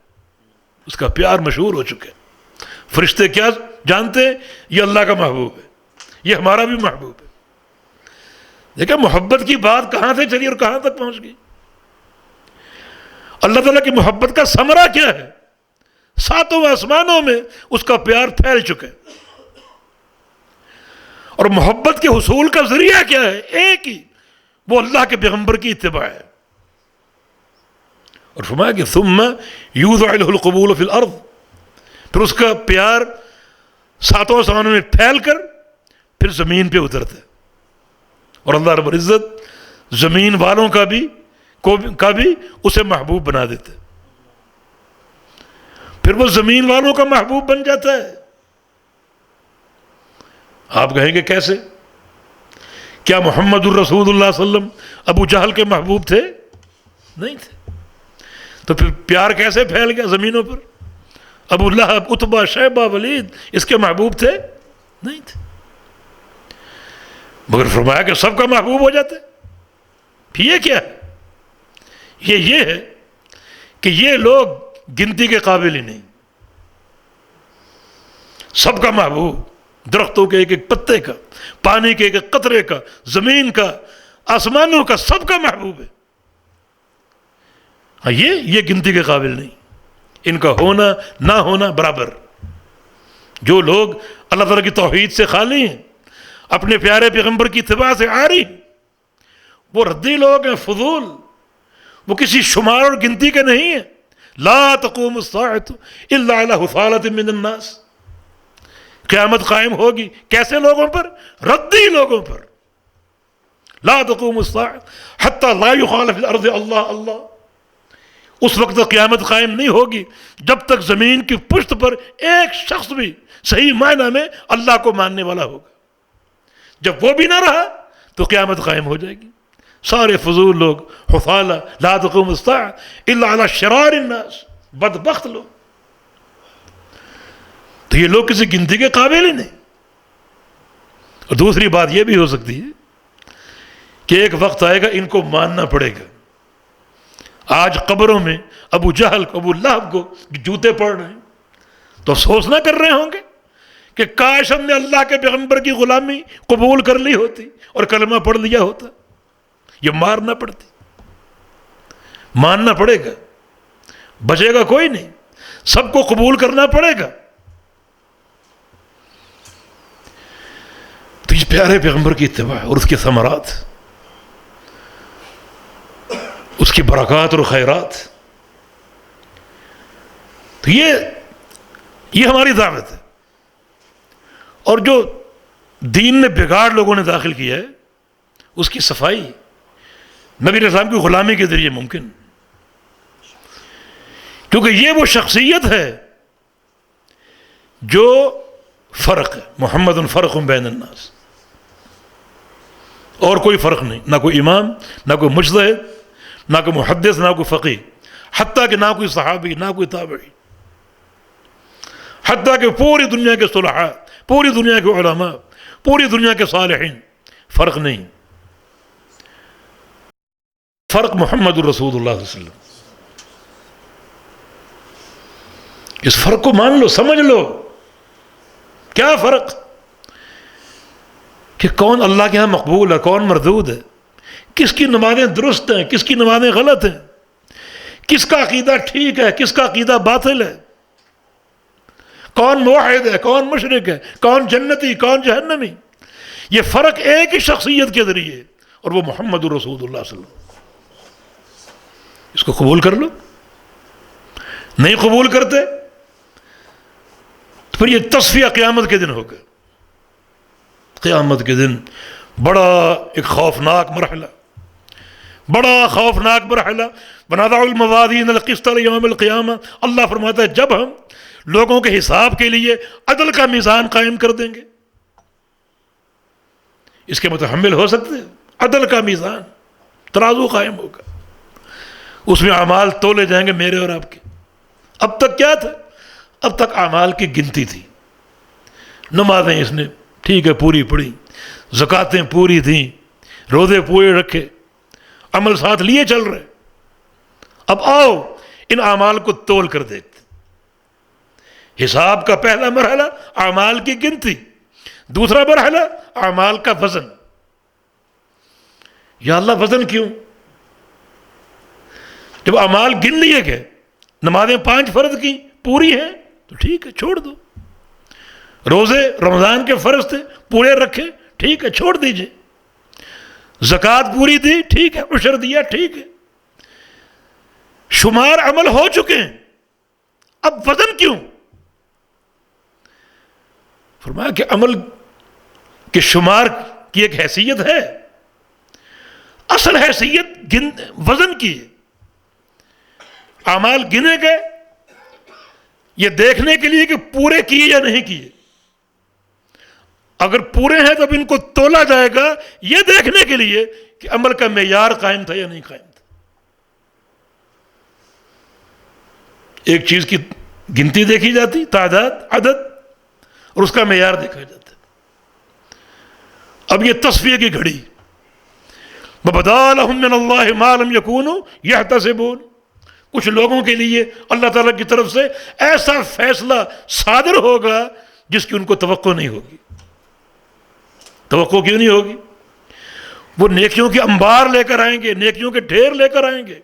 اس کا پیار مشہور ہو چکا ہے. فرشتے کیا جانتے ہیں؟ یہ اللہ کا محبوب ہے، یہ ہمارا بھی محبوب ہے. دیکھیں محبت کی بات کہاں سے چلی اور کہاں تک پہنچ گئی. اللہ تعالیٰ کی محبت کا ثمرہ کیا ہے؟ ساتوں آسمانوں میں اس کا پیار پھیل چکا ہے. اور محبت کے حصول کا ذریعہ کیا ہے؟ ایک ہی، وہ اللہ کے پیغمبر کی اتباع ہے. اور فرمایا کہ ثم یوضع له القبول فی الارض، پھر اس کا پیار ساتوں آسمانوں میں پھیل کر پھر زمین پہ اترتا ہے. اور اللہ رب العزت زمین والوں کا بھی اسے محبوب بنا دیتا ہے. پھر وہ زمین والوں کا محبوب بن جاتا ہے. آپ کہیں گے کیسے؟ کیا محمد الرسول اللہ صلی اللہ علیہ وسلم ابو جہل کے محبوب تھے؟ نہیں تھے. تو پھر پیار کیسے پھیل گیا زمینوں پر؟ ابو لہب، عتبہ، شیبہ، ولید اس کے محبوب تھے؟ نہیں تھے. مگر فرمایا کہ سب کا محبوب ہو جاتا ہے. پھر یہ کیا ہے؟ یہ ہے کہ یہ لوگ گنتی کے قابل ہی نہیں. سب کا محبوب، درختوں کے ایک ایک پتے کا، پانی کے ایک ایک قطرے کا، زمین کا، آسمانوں کا، سب کا محبوب ہے. ہاں یہ گنتی کے قابل نہیں. ان کا ہونا نہ ہونا برابر. جو لوگ اللہ تعالیٰ کی توحید سے خالی ہیں، اپنے پیارے پیغمبر کی اتباع سے عاری ہیں، وہ ردی لوگ ہیں، فضول. وہ کسی شمار اور گنتی کے نہیں ہیں. لا تقوم الساعۃ الا علی حفالۃ من الناس. قیامت قائم ہوگی کیسے لوگوں پر؟ ردی لوگوں پر. لا تقوم الساعۃ حتی لا یقال فی الارض اللہ اللہ. اس وقت تک قیامت قائم نہیں ہوگی جب تک زمین کی پشت پر ایک شخص بھی صحیح معنی میں اللہ کو ماننے والا ہوگا. جب وہ بھی نہ رہا تو قیامت قائم ہو جائے گی. سارے فضول لوگ، حفالہ، لا تقوم الساعۃ الا علی شرار الناس، بدبخت لوگ. تو یہ لوگ کسی گنتی کے قابل ہی نہیں. اور دوسری بات یہ بھی ہو سکتی ہے کہ ایک وقت آئے گا ان کو ماننا پڑے گا. آج قبروں میں ابو جہل کو، ابو لہب کو جوتے پڑ رہے ہیں تو افسوس نہ کر رہے ہوں گے کہ کاش ہم نے اللہ کے پیغمبر کی غلامی قبول کر لی ہوتی اور کلمہ پڑھ لیا ہوتا. یہ مار نہ پڑتی. ماننا پڑے گا، بچے گا کوئی نہیں، سب کو قبول کرنا پڑے گا. تو یہ پیارے پیغمبر کی اتباع اور اس کے ثمرات، اس کی برکات اور خیرات، تو یہ ہماری دعوت ہے. اور جو دین میں بگاڑ لوگوں نے داخل کیا ہے اس کی صفائی نبی علیہ السلام کی غلامی کے ذریعے ممکن. کیونکہ یہ وہ شخصیت ہے جو فرق ہے. محمد فرق بین الناس، اور کوئی فرق نہیں. نہ کوئی امام، نہ کوئی مجتہد، نہ کوئی محدث، نہ کوئی فقیہ، حتیٰ کہ نہ کوئی صحابی، نہ کوئی تابعی، حتیٰ کہ پوری دنیا کے صلحاء، پوری دنیا کے علماء، پوری دنیا کے صالحین. فرق نہیں. فرق محمد الرسول اللہ صلی اللہ علیہ وسلم. اس فرق کو مان لو، سمجھ لو. کیا فرق؟ کہ کون اللہ کے ہاں مقبول ہے، کون مردود ہے، کس کی نمازیں درست ہیں، کس کی نمازیں غلط ہیں، کس کا عقیدہ ٹھیک ہے، کس کا عقیدہ باطل ہے، کون موحد ہے، کون مشرک ہے، کون جنتی، کون جہنمی. یہ فرق ایک ہی شخصیت کے ذریعے، اور وہ محمد رسول اللہ صلی اللہ علیہ وسلم. اس کو قبول کر لو. نہیں قبول کرتے تو پھر یہ تصفیہ قیامت کے دن ہوگا. قیامت کے دن بڑا ایک خوفناک مرحلہ، بڑا خوفناک مرحلہ. ونضع الموازین القسط لیوم القیامہ، اللہ فرماتا ہے جب ہم لوگوں کے حساب کے لیے عدل کا میزان قائم کر دیں گے. اس کے متحمل ہو سکتے ہیں؟ عدل کا میزان، ترازو قائم ہوگا، اس میں اعمال تولے جائیں گے میرے اور آپ کے. اب تک کیا تھا؟ اب تک اعمال کی گنتی تھی. نمازیں اس نے ٹھیک ہے پوری پڑھی، زکاتیں پوری تھیں، روزے پورے رکھے، عمل ساتھ لیے چل رہے. اب آؤ ان اعمال کو تول کر دیکھتے. حساب کا پہلا مرحلہ اعمال کی گنتی، دوسرا مرحلہ اعمال کا وزن. یا اللہ وزن کیوں؟ جب اعمال گن لیے گئے، نمازیں 5 فرض کی پوری ہیں تو ٹھیک ہے چھوڑ دو. روزے رمضان کے فرض تھے پورے رکھے، ٹھیک ہے چھوڑ دیجئے. زکوٰۃ پوری دی، ٹھیک ہے عشر دیا، ٹھیک ہے. شمار عمل ہو چکے ہیں، اب وزن کیوں؟ فرمایا کہ عمل کے شمار کی ایک حیثیت ہے، اصل حیثیت وزن کی ہے. اعمال گنے گئے یہ دیکھنے کے لیے کہ پورے کیے یا نہیں کیے. اگر پورے ہیں تو اب ان کو تولا جائے گا یہ دیکھنے کے لیے کہ عمل کا معیار قائم تھا یا نہیں قائم تھا. ایک چیز کی گنتی دیکھی جاتی، تعداد، عدد، اور اس کا معیار دیکھا جاتا. اب یہ تصفیہ کی گھڑی، وَبَدَا لَهُم مِّنَ اللَّهِ مَا لَمْ يَكُونُوا يَحْتَسِبُونَ. کچھ لوگوں کے لیے اللہ تعالیٰ کی طرف سے ایسا فیصلہ صادر ہوگا جس کی ان کو توقع نہیں ہوگی. توقع کیوں نہیں ہوگی؟ وہ نیکیوں کے انبار لے کر آئیں گے، نیکیوں کے ڈھیر لے کر آئیں گے،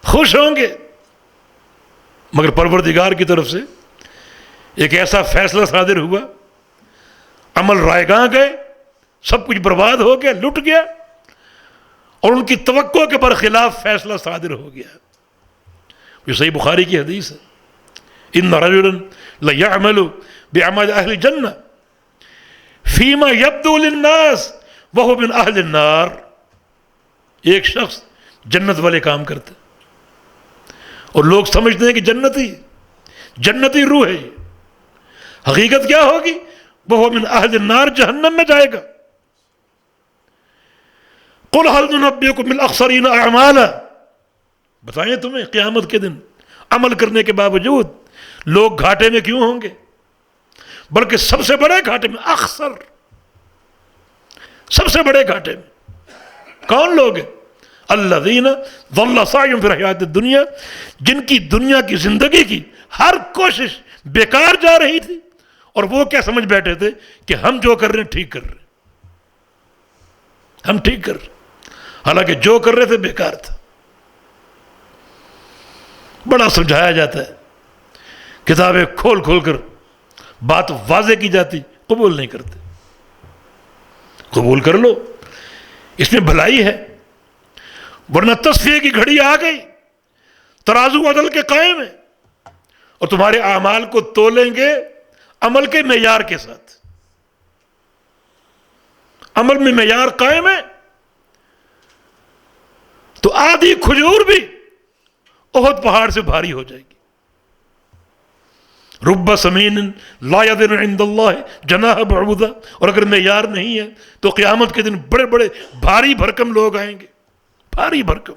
خوش ہوں گے. مگر پروردگار کی طرف سے ایک ایسا فیصلہ صادر ہوا، عمل رائیگاں گئے، سب کچھ برباد ہو گیا، لٹ گیا، اور ان کی توقع کے برخلاف فیصلہ صادر ہو گیا. یہ صحیح بخاری کی حدیث ہے، ان رجلا لیعمل بعمل اہل الجنہ فیما یبدو للناس وہو من اہل النار. ایک شخص جنت والے کام کرتے اور لوگ سمجھتے ہیں کہ جنتی روح ہے. حقیقت کیا ہوگی؟ وہو من اہل النار، جہنم میں جائے گا. قل هل ننبئکم بالاخسرین اعمالا، بتائیں تمہیں قیامت کے دن عمل کرنے کے باوجود لوگ گھاٹے میں کیوں ہوں گے؟ بلکہ سب سے بڑے گھاٹے میں، اخسر، سب سے بڑے گھاٹے میں کون لوگ ہیں؟ الذین ضل سعیہم فی الحیاۃ الدنیا، جن کی دنیا کی زندگی کی ہر کوشش بیکار جا رہی تھی، اور وہ کیا سمجھ بیٹھے تھے کہ ہم جو کر رہے ہیں ٹھیک کر رہے ہیں، ہم ٹھیک کر رہے ہیں، حالانکہ جو کر رہے تھے بیکار تھا. بڑا سمجھایا جاتا ہے، کتابیں کھول کھول کر بات واضح کی جاتی، قبول نہیں کرتے. قبول کر لو، اس میں بھلائی ہے. ورنہ تصفیہ کی گھڑی آ گئی، ترازو عدل کے قائم ہے، اور تمہارے اعمال کو تولیں گے عمل کے معیار کے ساتھ. عمل میں معیار قائم ہے تو آدھی کھجور بھی احد پہاڑ سے بھاری ہو جائے گی. رب سمین لا یذن عند اللہ جناح بعوضہ. اور اگر معیار نہیں ہے تو قیامت کے دن بڑے بڑے بھاری بھرکم لوگ آئیں گے، بھاری بھرکم،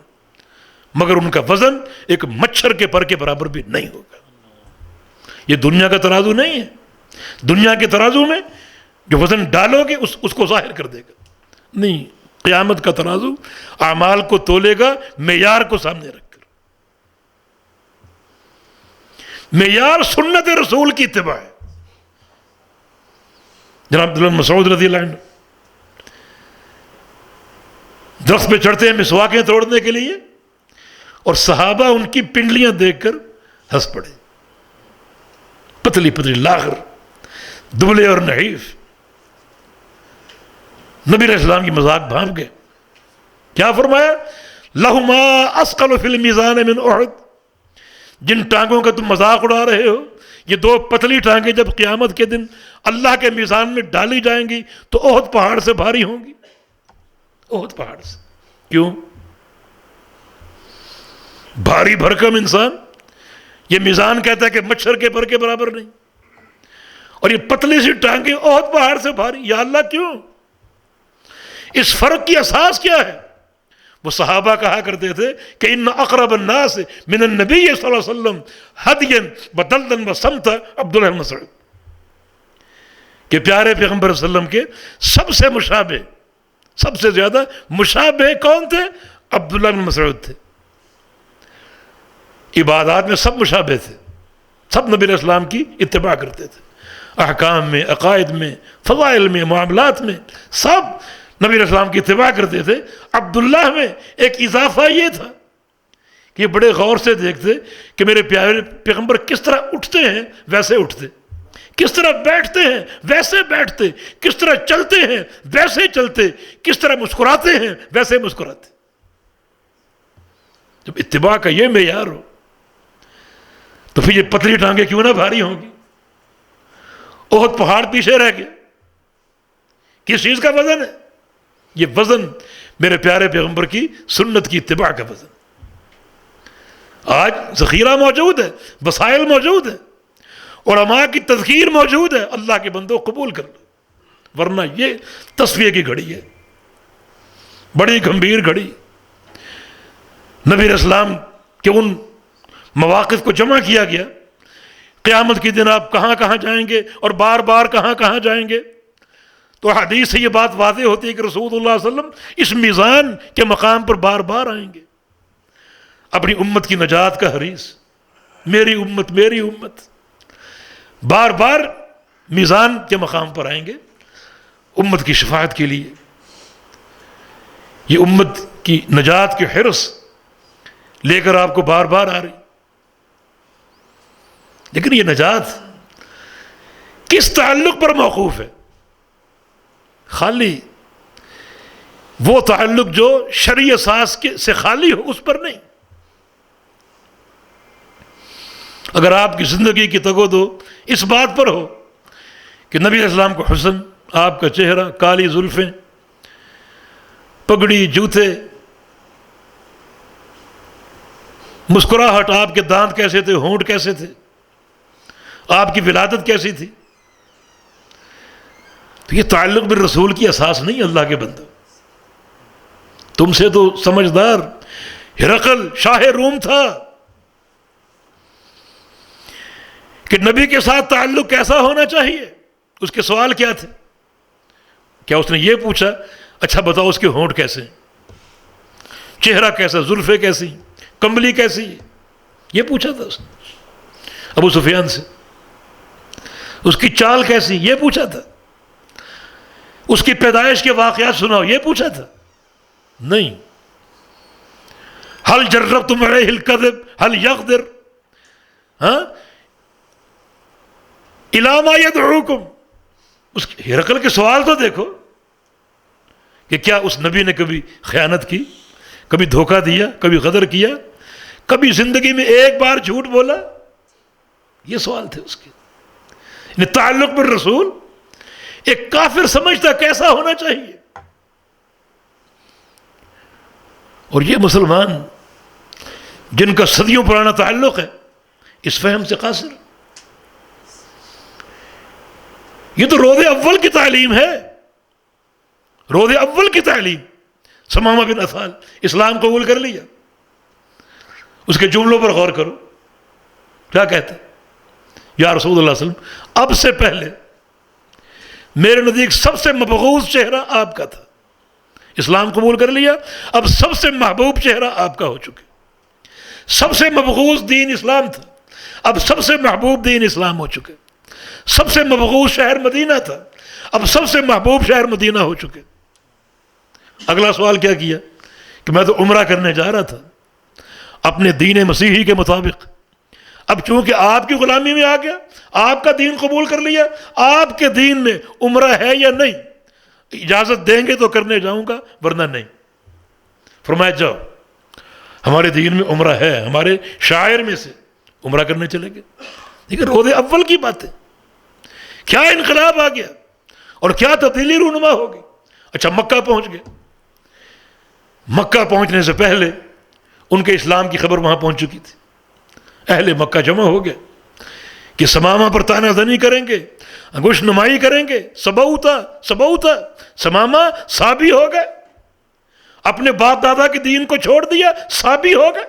مگر ان کا وزن ایک مچھر کے پر کے برابر بھی نہیں ہوگا. یہ دنیا کا ترازو نہیں ہے. دنیا کے ترازو میں جو وزن ڈالو گے اس کو ظاہر کر دے گا. نہیں، قیامت کا ترازو اعمال کو تولے گا معیار کو سامنے رکھ کر. معیار سنت رسول کی اتباع ہے. جناب عبداللہ بن مسعود رضی اللہ عنہ درخت پہ چڑھتے ہیں مسواکیں توڑنے کے لیے، اور صحابہ ان کی پنڈلیاں دیکھ کر ہنس پڑے، پتلی پتلی لاغر، دبلے اور نحیف۔ نبی علیہ السلام کی مذاق بھانپ گئے، کیا فرمایا؟ لہما اثقل فی المیزان من احد، جن ٹانگوں کا تم مذاق اڑا رہے ہو، یہ دو پتلی ٹانگیں جب قیامت کے دن اللہ کے میزان میں ڈالی جائیں گی تو احد پہاڑ سے بھاری ہوں گی، احد پہاڑ سے۔ کیوں؟ بھاری بھرکم انسان، یہ میزان کہتا ہے کہ مچھر کے پر کے برابر نہیں، اور یہ پتلی سی ٹانگیں احد پہاڑ سے بھاری، یا اللہ کیوں؟ اس فرق کی اساس کیا ہے؟ وہ صحابہ کہا کرتے تھے کہ ان اقرب الناس من النبی صلی اللہ علیہ وسلم ہدیا بدلدن وسمتا عبداللہ بن مسعود، کہ پیارے پیغمبر صلی اللہ علیہ وسلم کے سب سے مشابہ، سب سے زیادہ مشابہ کون تھے؟ عبداللہ بن مسعود تھے۔ عبادات میں سب مشابہ تھے، سب نبی علیہ السلام کی اتباع کرتے تھے، احکام میں، عقائد میں، فضائل میں، معاملات میں، سب نبی علیہ السلام کی اتباع کرتے تھے۔ عبداللہ میں ایک اضافہ یہ تھا کہ یہ بڑے غور سے دیکھتے کہ میرے پیارے پیغمبر کس طرح اٹھتے ہیں ویسے اٹھتے، کس طرح بیٹھتے ہیں ویسے بیٹھتے، کس طرح چلتے ہیں ویسے چلتے، کس طرح مسکراتے ہیں ویسے مسکراتے۔ جب اتباع کا یہ معیار ہو تو پھر یہ پتلی ٹانگیں کیوں نہ بھاری ہوں گی؟ احد پہاڑ پیچھے رہ گیا، کس چیز کا وزن ہے؟ یہ وزن میرے پیارے پیغمبر کی سنت کی اتباع کا وزن۔ آج ذخیرہ موجود ہے، وسائل موجود ہے، علماء کی تذکیر موجود ہے، اللہ کے بندوں قبول کر لو، ورنہ یہ تصفیہ کی گھڑی ہے، بڑی گمبھیر گھڑی۔ نبی علیہ السلام کے ان مواقف کو جمع کیا گیا، قیامت کے دن آپ کہاں کہاں جائیں گے اور بار بار کہاں کہاں جائیں گے، تو حدیث سے یہ بات واضح ہوتی ہے کہ رسول اللہ صلی اللہ علیہ وسلم اس میزان کے مقام پر بار بار آئیں گے، اپنی امت کی نجات کا حریص، میری امت میری امت، بار بار میزان کے مقام پر آئیں گے امت کی شفاعت کے لیے۔ یہ امت کی نجات کے حرص لے کر آپ کو بار بار آ رہی، لیکن یہ نجات کس تعلق پر موقوف ہے؟ خالی وہ تعلق جو شرعی اساس سے خالی ہو اس پر نہیں۔ اگر آپ کی زندگی کی تگ و دو اس بات پر ہو کہ نبی علیہ السلام کو حسن، آپ کا چہرہ، کالی زلفیں، پگڑی، جوتے، مسکراہٹ، آپ کے دانت کیسے تھے، ہونٹ کیسے تھے، آپ کی ولادت کیسی تھی، تو یہ تعلق بالرسول کی اساس نہیں۔ اللہ کے بندو، تم سے تو سمجھدار ہرقل شاہ روم تھا کہ نبی کے ساتھ تعلق کیسا ہونا چاہیے۔ اس کے سوال کیا تھے؟ کیا اس نے یہ پوچھا اچھا بتاؤ اس کے ہونٹ کیسے ہیں، چہرہ کیسا، زلفیں کیسی، کمبلی کیسی؟ یہ پوچھا تھا اس نے ابو سفیان سے۔ اس کی چال کیسی، یہ پوچھا تھا۔ اس کی پیدائش کے واقعات سناؤ، یہ پوچھا تھا؟ نہیں۔ حل جربتم علیہ الکذب حل یغدر، ہاں الی ما یدعوکم۔ اس ہرقل کے سوال تو دیکھو کہ کیا اس نبی نے کبھی خیانت کی، کبھی دھوکہ دیا، کبھی غدر کیا، کبھی زندگی میں ایک بار جھوٹ بولا؟ یہ سوال تھے اس کے۔ یعنی تعلق بالرسول ایک کافر سمجھتا کیسا ہونا چاہیے، اور یہ مسلمان جن کا صدیوں پرانا تعلق ہے اس فہم سے قاصر۔ یہ تو روض اول کی تعلیم ہے، روض اول کی تعلیم۔ ثمامہ بن اثال اسلام قبول کر لیا، اس کے جملوں پر غور کرو، کیا کہتے ہیں؟ یا رسول اللہ صلی اللہ علیہ وسلم، اب سے پہلے میرے نزدیک سب سے مبغوض چہرہ آپ کا تھا، اسلام قبول کر لیا، اب سب سے محبوب چہرہ آپ کا ہو چکے۔ سب سے مبغوض دین اسلام تھا، اب سب سے محبوب دین اسلام ہو چکے۔ سب سے مبغوض شہر مدینہ تھا، اب سب سے محبوب شہر مدینہ ہو چکے۔ اگلا سوال کیا کیا کہ میں تو عمرہ کرنے جا رہا تھا اپنے دین مسیحی کے مطابق، اب چونکہ آپ کی غلامی میں آ گیا، آپ کا دین قبول کر لیا، آپ کے دین میں عمرہ ہے یا نہیں، اجازت دیں گے تو کرنے جاؤں گا ورنہ نہیں۔ فرمایا جاؤ، ہمارے دین میں عمرہ ہے، ہمارے شاعر میں سے عمرہ کرنے چلے گئے۔ لیکن روز اول کی بات ہے، کیا انقلاب آ گیا اور کیا تبدیلی رونما ہو گئی۔ اچھا مکہ پہنچ گئے، مکہ پہنچنے سے پہلے ان کے اسلام کی خبر وہاں پہنچ چکی تھی، اہل مکہ جمع ہو گئے کہ سمامہ پر تانہ زنی کریں گے، انگشت نمائی کریں گے، سبوتا سبوتا، سمامہ صابی ہو گئے، اپنے باپ دادا کے دین کو چھوڑ دیا، صابی ہو گئے۔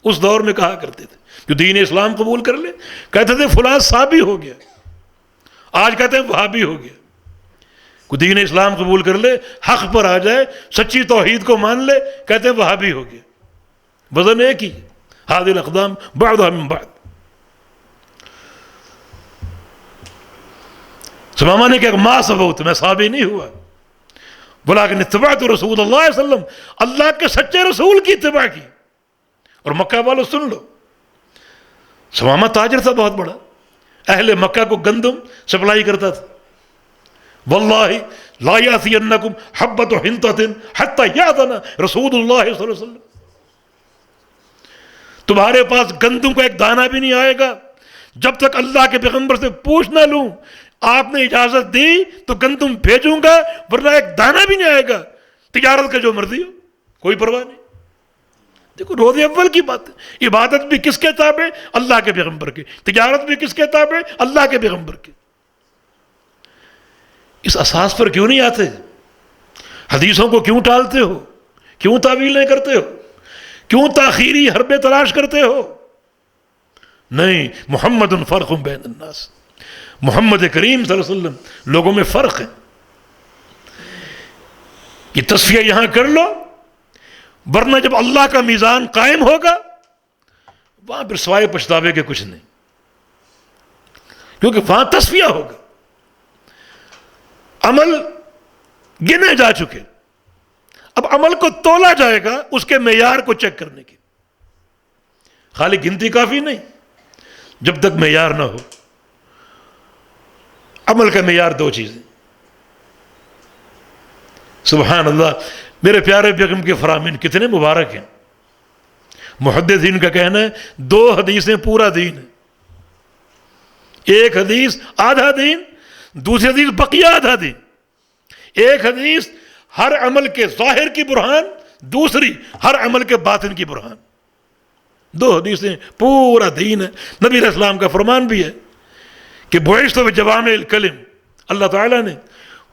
اس دور میں کہا کرتے تھے جو دین اسلام قبول کر لے کہتے تھے فلاں صابی ہو گیا، آج کہتے ہیں وہابی ہو گیا۔ کوئی دین اسلام قبول کر لے، حق پر آ جائے، سچی توحید کو مان لے، کہتے ہیں وہابی ہو گیا۔ وزن ایک ہی، هذه الاقدام بعضها من بعض۔ سمامہ نے کہا ما صبوت، میں صابی نہیں ہوا، بلاکن اتبعت رسول اللہ صلی اللہ علیہ وسلم، اللہ کے سچے رسول کی اتباع کی۔ اور مکہ والوں سن لو، سمامہ تاجر تھا بہت بڑا، اہل مکہ کو گندم سپلائی کرتا تھا۔ واللہ لا یاتینکم حبۃ حنطۃ حتی یأذن رسول اللہ صلی اللہ علیہ وسلم، تمہارے پاس گندم کا ایک دانہ بھی نہیں آئے گا جب تک اللہ کے پیغمبر سے پوچھ نہ لوں آپ نے اجازت دی تو گندم بھیجوں گا، ورنہ ایک دانہ بھی نہیں آئے گا، تجارت کا جو مرضی ہو، کوئی پرواہ نہیں۔ دیکھو روز اول کی بات ہے، عبادت بھی کس کے تابع؟ اللہ کے پیغمبر کے، تجارت بھی کس کے تابع؟ اللہ کے پیغمبر کے۔ اس اساس پر کیوں نہیں آتے؟ حدیثوں کو کیوں ٹالتے ہو؟ کیوں تعویلیں کرتے ہو؟ کیوں تاخیری حربیں تلاش کرتے ہو؟ نہیں، محمد فرق بین الناس، محمد کریم صلی اللہ علیہ وسلم لوگوں میں فرق ہے۔ یہ تصفیہ یہاں کر لو، ورنہ جب اللہ کا میزان قائم ہوگا وہاں پھر سوائے پچھتاوے کے کچھ نہیں، کیونکہ وہاں تصفیہ ہوگا، عمل گنے جا چکے، اب عمل کو تولا جائے گا اس کے معیار کو چیک کرنے کی۔ خالی گنتی کافی نہیں، جب تک معیار نہ ہو۔ عمل کا معیار دو چیزیں، سبحان اللہ، میرے پیارے بیگم کے فرامین کتنے مبارک ہیں۔ محدثین کا کہنا ہے 2 حدیثیں پورا دین ہے، ایک حدیث آدھا دین، دوسری حدیث بقیہ آدھا دین۔ ایک حدیث ہر عمل کے ظاہر کی برہان، دوسری ہر عمل کے باطن کی برہان۔ 2 حدیثیں پورا دین ہے۔ نبی علیہ السلام کا فرمان بھی ہے کہ بعثت بجوامع الکلم، اللہ تعالیٰ نے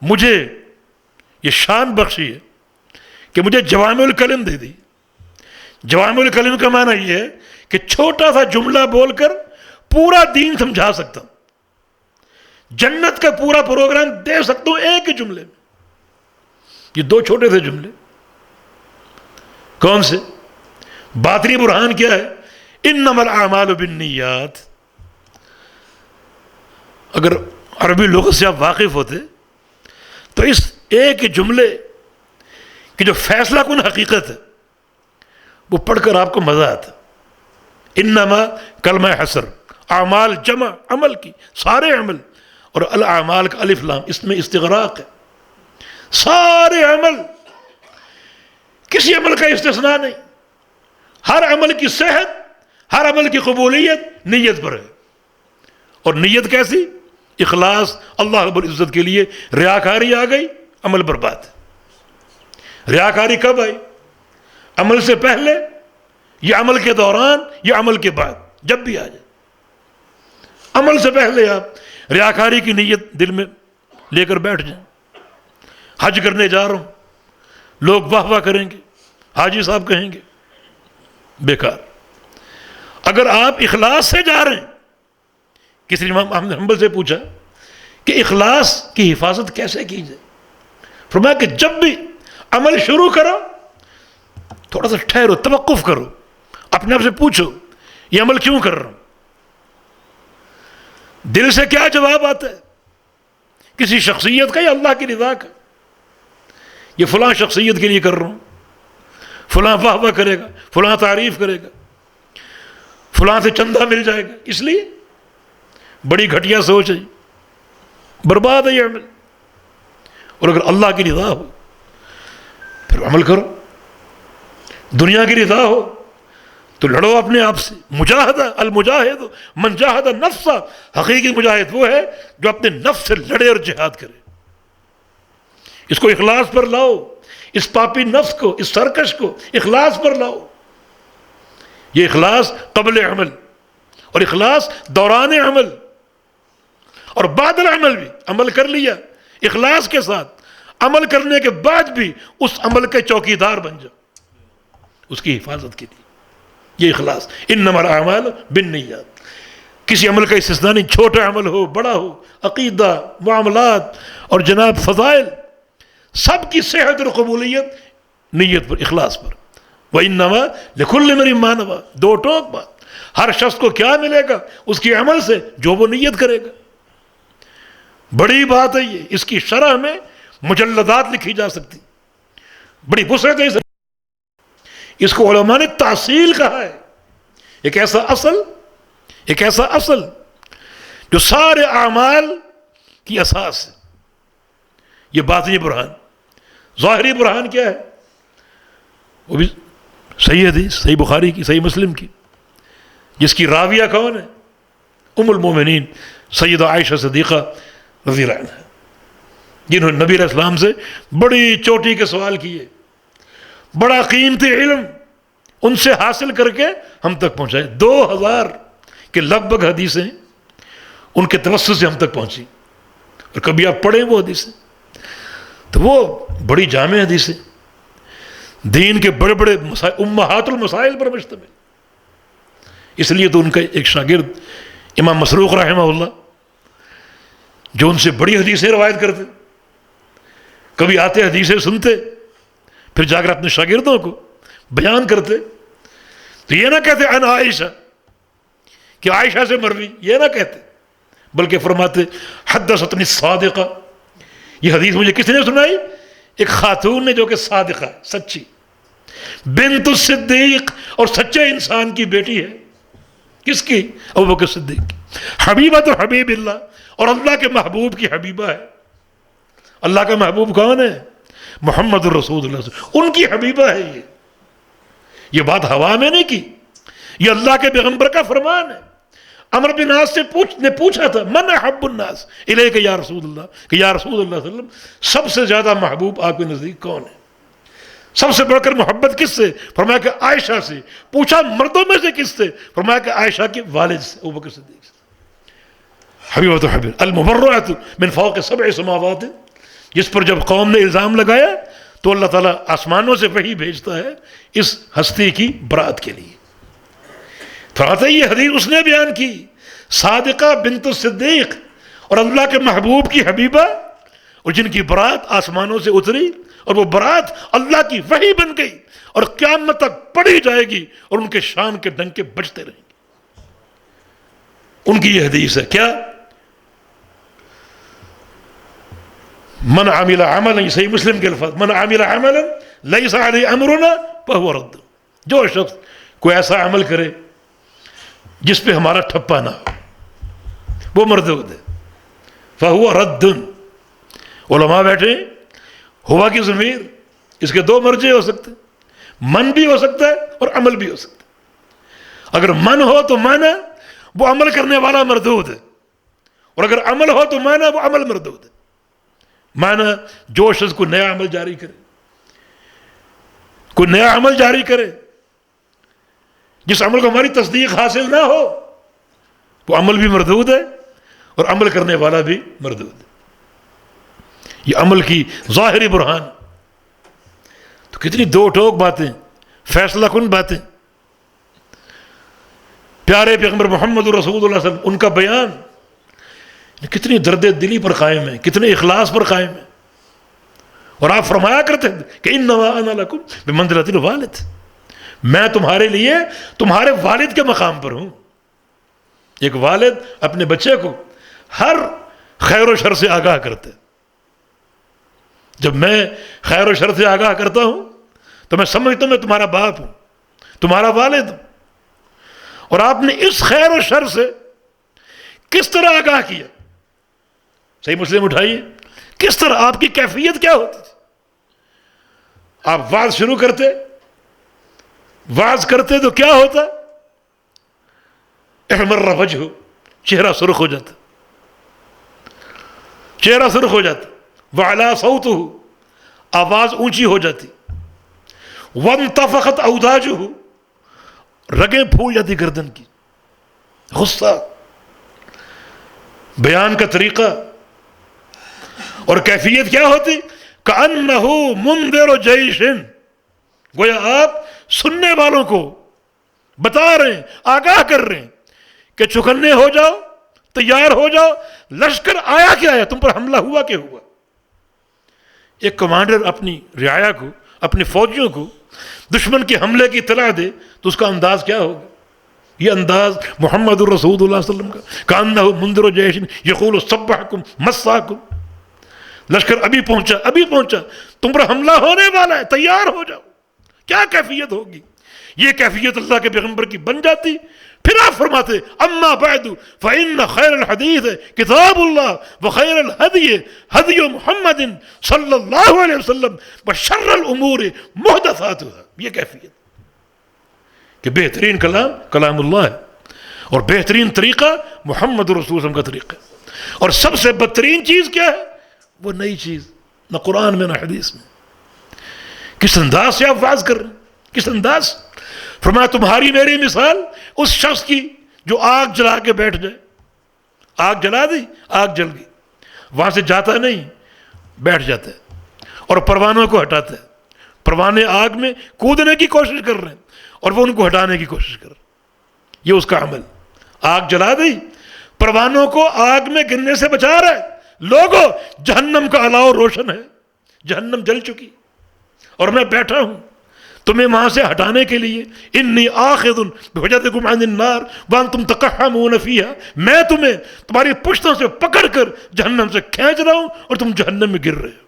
مجھے یہ شان بخشی ہے کہ مجھے جوامع الکلم دے دی۔ جوامع الکلم کا معنی یہ ہے کہ چھوٹا سا جملہ بول کر پورا دین سمجھا سکتا ہوں، جنت کا پورا پروگرام دے سکتا ہوں ایک ہی جملے میں۔ یہ 2 چھوٹے سے جملے کون سے؟ باطنی برہان کیا ہے؟ انما الاعمال بالنیات۔ اگر عربی لغت سے آپ واقف ہوتے تو اس ایک جملے کی جو فیصلہ کن حقیقت ہے وہ پڑھ کر آپ کو مزہ آتا۔ انما کلمہ حصر، اعمال جمع عمل کی، سارے عمل، اور الاعمال کا الف لام اس میں استغراق ہے، سارے عمل، کسی عمل کا استثناء نہیں۔ ہر عمل کی صحت، ہر عمل کی قبولیت نیت پر ہے، اور نیت کیسی؟ اخلاص اللہ رب العزت کے لیے۔ ریاکاری آ گئی، عمل برباد۔ ریاکاری کب آئی؟ عمل سے پہلے یا عمل کے دوران یا عمل کے بعد، جب بھی آ جائے۔ عمل سے پہلے آپ ریاکاری کی نیت دل میں لے کر بیٹھ جائیں۔ حج کرنے جا رہا ہوں، لوگ واہ واہ کریں گے، حاجی صاحب کہیں گے، بیکار۔ اگر آپ اخلاص سے جا رہے ہیں، کسی امام احمد حنبل سے پوچھا کہ اخلاص کی حفاظت کیسے کی جائے؟ فرمایا کہ جب بھی عمل شروع کرو تھوڑا سا ٹھہرو، توقف کرو، اپنے آپ سے پوچھو یہ عمل کیوں کر رہا ہوں؟ دل سے کیا جواب آتا ہے؟ کسی شخصیت کا یا اللہ کی رضا کا؟ یہ فلاں شخصیت کے لیے کر رہا ہوں، فلاں واہ واہ کرے گا، فلاں تعریف کرے گا، فلاں سے چندہ مل جائے گا، اس لیے بڑی گھٹیا سوچ ہے، برباد ہے یہ عمل۔ اور اگر اللہ کی رضا ہو پھر عمل کرو، دنیا کی رضا ہو تو لڑو اپنے آپ سے۔ مجاہدہ، المجاہد من جاہد نفس، حقیقی مجاہد وہ ہے جو اپنے نفس سے لڑے اور جہاد کرے۔ اس کو اخلاص پر لاؤ، اس پاپی نفس کو، اس سرکش کو اخلاص پر لاؤ۔ یہ اخلاص قبل عمل، اور اخلاص دوران عمل، اور بعد العمل بھی عمل کر لیا اخلاص کے ساتھ، عمل کرنے کے بعد بھی اس عمل کے چوکیدار بن جاؤ اس کی حفاظت کے لیے۔ یہ اخلاص، انما الاعمال بالنیات، کسی عمل کا استثناء نہیں، چھوٹا عمل ہو بڑا ہو، عقیدہ، معاملات اور جناب فضائل، سب کی صحت اور قبولیت نیت پر، اخلاص پر۔ وَإِنَّمَا لِكُلِّ امْرِئٍ مَّا نَوَىٰ، دو ٹوک بات، ہر شخص کو کیا ملے گا؟ اس کے عمل سے جو وہ نیت کرے گا۔ بڑی بات ہے یہ، اس کی شرح میں مجلدات لکھی جا سکتی، بڑی وسعت ہے اس کو علماء نے تحصیل کہا ہے، ایک ایسا اصل جو سارے اعمال کی اساس ہے۔ یہ باطنی برہان، ظاہری برہان کیا ہے؟ وہ بھی صحیح حدیث، صحیح بخاری کی، صحیح مسلم کی، جس کی راویہ کون ہے؟ ام المومنین سیدہ عائشہ صدیقہ رضی اللہ عنہ، جنہوں نے نبی علیہ السلام سے بڑی چوٹی کے سوال کیے، بڑا قیمتی علم ان سے حاصل کر کے ہم تک پہنچائے۔ 2000 کے لگ بھگ حدیثیں ان کے توسط سے ہم تک پہنچی، اور کبھی آپ پڑھیں وہ حدیثیں تو وہ بڑی جامع حدیثیں، دین کے بڑے بڑے مسائل، امہات المسائل پر مشتمل۔ اس لیے تو ان کا ایک شاگرد امام مسروق رحمہ اللہ، جو ان سے بڑی حدیثیں روایت کرتے، کبھی آتے حدیثیں سنتے، پھر جا کر اپنے شاگردوں کو بیان کرتے، تو یہ نہ کہتے عن عائشہ کہ عائشہ سے مروی، یہ نہ کہتے، بلکہ فرماتے حدثتنی الصادقہ، یہ حدیث مجھے کس نے سنائی؟ ایک خاتون نے جو کہ صادقہ، سچی، بنت الصدیق، اور سچے انسان کی بیٹی ہے۔ کس کی؟ ابوبکر صدیق کی، حبیبہ تو حبیب اللہ، اور اللہ کے محبوب کی حبیبہ ہے۔ اللہ کا محبوب کون ہے؟ محمد الرسول اللہ صلی اللہ علیہ وسلم، ان کی حبیبہ ہے۔ یہ بات ہوا میں نہیں کی، یہ اللہ کے پیغمبر کا فرمان ہے۔ عمرو بن عاص سے نے پوچھا تھا من احب الناس الیک یا رسول اللہ، کہ یا رسول اللہ صلی اللہ علیہ وسلم سب سے زیادہ محبوب آپ کے نزدیک کون ہے؟ سب سے بڑھ کر محبت کس سے؟ فرمایا کہ عائشہ سے۔ پوچھا مردوں میں سے کس سے؟ فرمایا کہ عائشہ کے والد سے، ابوبکر صدیق سے۔ حبیبۃ حبیب المبرأۃ من فوق 7 سماوات، جس پر جب قوم نے الزام لگایا تو اللہ تعالیٰ آسمانوں سے وحی بھیجتا ہے اس ہستی کی برات کے لیے۔ فرماتا ہے یہ حدیث اس نے بیان کی، صادقہ بنت الصدیق، اور اللہ کے محبوب کی حبیبہ، اور جن کی برات آسمانوں سے اتری، اور وہ برات اللہ کی وحی بن گئی، اور قیامت تک پڑھی جائے گی، اور ان کے شان کے ڈنکے بجتے رہیں گے۔ ان کی یہ حدیث ہے کیا؟ من عمل عملا، یہ صحیح مسلم کے الفاظ، من عمل عملا لیس علیہ امرنا فہو رد، جو شخص کوئی ایسا عمل کرے جس پہ ہمارا ٹھپا نہ ہو وہ مردود ہے، فہو رد۔ علماء بیٹھے، ہوا کی ضمیر اس کے 2 مرجع ہو سکتے، من بھی ہو سکتا ہے اور عمل بھی ہو سکتا ہے۔ اگر من ہو تو مانا وہ عمل کرنے والا مردود ہے، اور اگر عمل ہو تو مانا وہ عمل مردود ہے۔ مانا جو شخص کوئی نیا عمل جاری کرے، کوئی نیا عمل جاری کرے جس عمل کو ہماری تصدیق حاصل نہ ہو، وہ عمل بھی مردود ہے اور عمل کرنے والا بھی مردود ہے۔ یہ عمل کی ظاہری برہان۔ تو کتنی 2 ٹوک باتیں، فیصلہ کن باتیں، پیارے پیغمبر محمد رسول اللہ صلی اللہ علیہ وسلم، ان کا بیان کتنی درد دلی پر قائم ہے، کتنے اخلاص پر قائم ہے۔ اور آپ فرمایا کرتے ہیں کہ انما انا لکم بمنزلۃ الوالد، میں تمہارے لیے تمہارے والد کے مقام پر ہوں۔ ایک والد اپنے بچے کو ہر خیر و شر سے آگاہ کرتے. جب میں خیر و شر سے آگاہ کرتا ہوں تو میں سمجھتا ہوں میں تمہارا باپ ہوں، تمہارا والد ہوں، اور آپ نے اس خیر و شر سے کس طرح آگاہ کیا. صحیح مسلم اٹھائیے، کس طرح آپ کی کیفیت کیا ہوتی تھی. آپ واز شروع کرتے، واز کرتے تو کیا ہوتا؟ احمر وجہ، چہرہ سرخ ہو جاتا، چہرہ سرخ ہو جاتا. وعلا صوتہ، آواز اونچی ہو جاتی. وانتفخت اوداجہ، رگیں پھول جاتی گردن کی. غصہ، بیان کا طریقہ اور کیفیت کیا ہوتی؟ کأنہ منذر جیش، گویا آپ سننے والوں کو بتا رہے ہیں، آگاہ کر رہے ہیں کہ چوکنے ہو جاؤ، تیار ہو جاؤ، لشکر آیا کیا ہے، تم پر حملہ ہوا کہ ہوا. ایک کمانڈر اپنی رعایا کو، اپنے فوجیوں کو دشمن کے حملے کی اطلاع دے تو اس کا انداز کیا ہوگا؟ یہ انداز محمد الرسول اللہ صلی اللہ علیہ وسلم کا، کأنہ منذر جیش یقول صبحکم مساکم. لشکر ابھی پہنچا، تم پر حملہ ہونے والا ہے، تیار ہو جاؤ. کیا کیفیت ہوگی؟ یہ کیفیت اللہ کے پیغمبر کی بن جاتی. پھر آپ فرماتے اما بعد فإن خیر الحدیث کتاب اللہ وخیر الہدی ہدی محمد صلی اللہ علیہ وسلم وشر الامور محدثاتها. یہ کیفیت کہ بہترین کلام کلام اللہ ہے، اور بہترین طریقہ محمد رسول اللہ کا طریقہ ہے. اور سب سے بدترین چیز کیا ہے؟ وہ نئی چیز، نہ قرآن میں نہ حدیث میں. کس انداز سے آپ واز کر رہے ہیں، کس انداز؟ فرمایا تمہاری میری مثال اس شخص کی جو آگ جلا کے بیٹھ جائے. آگ جلا دی، آگ جل گئی، وہاں سے جاتا نہیں، بیٹھ جاتا ہے اور پروانوں کو ہٹاتا ہے. پروانے آگ میں کودنے کی کوشش کر رہے ہیں اور وہ ان کو ہٹانے کی کوشش کر رہے ہیں. یہ اس کا عمل. آگ جلا دی، پروانوں کو آگ میں گرنے سے بچا رہا ہے. لوگو، جہنم کا الاؤ روشن ہے، جہنم جل چکی اور میں بیٹھا ہوں تمہیں وہاں سے ہٹانے کے لیے. انی آخذ بحجتکم عن النار وانتم تقحمون فیہا، میں تمہیں تمہاری پشتوں سے پکڑ کر جہنم سے کھینچ رہا ہوں اور تم جہنم میں گر رہے ہو.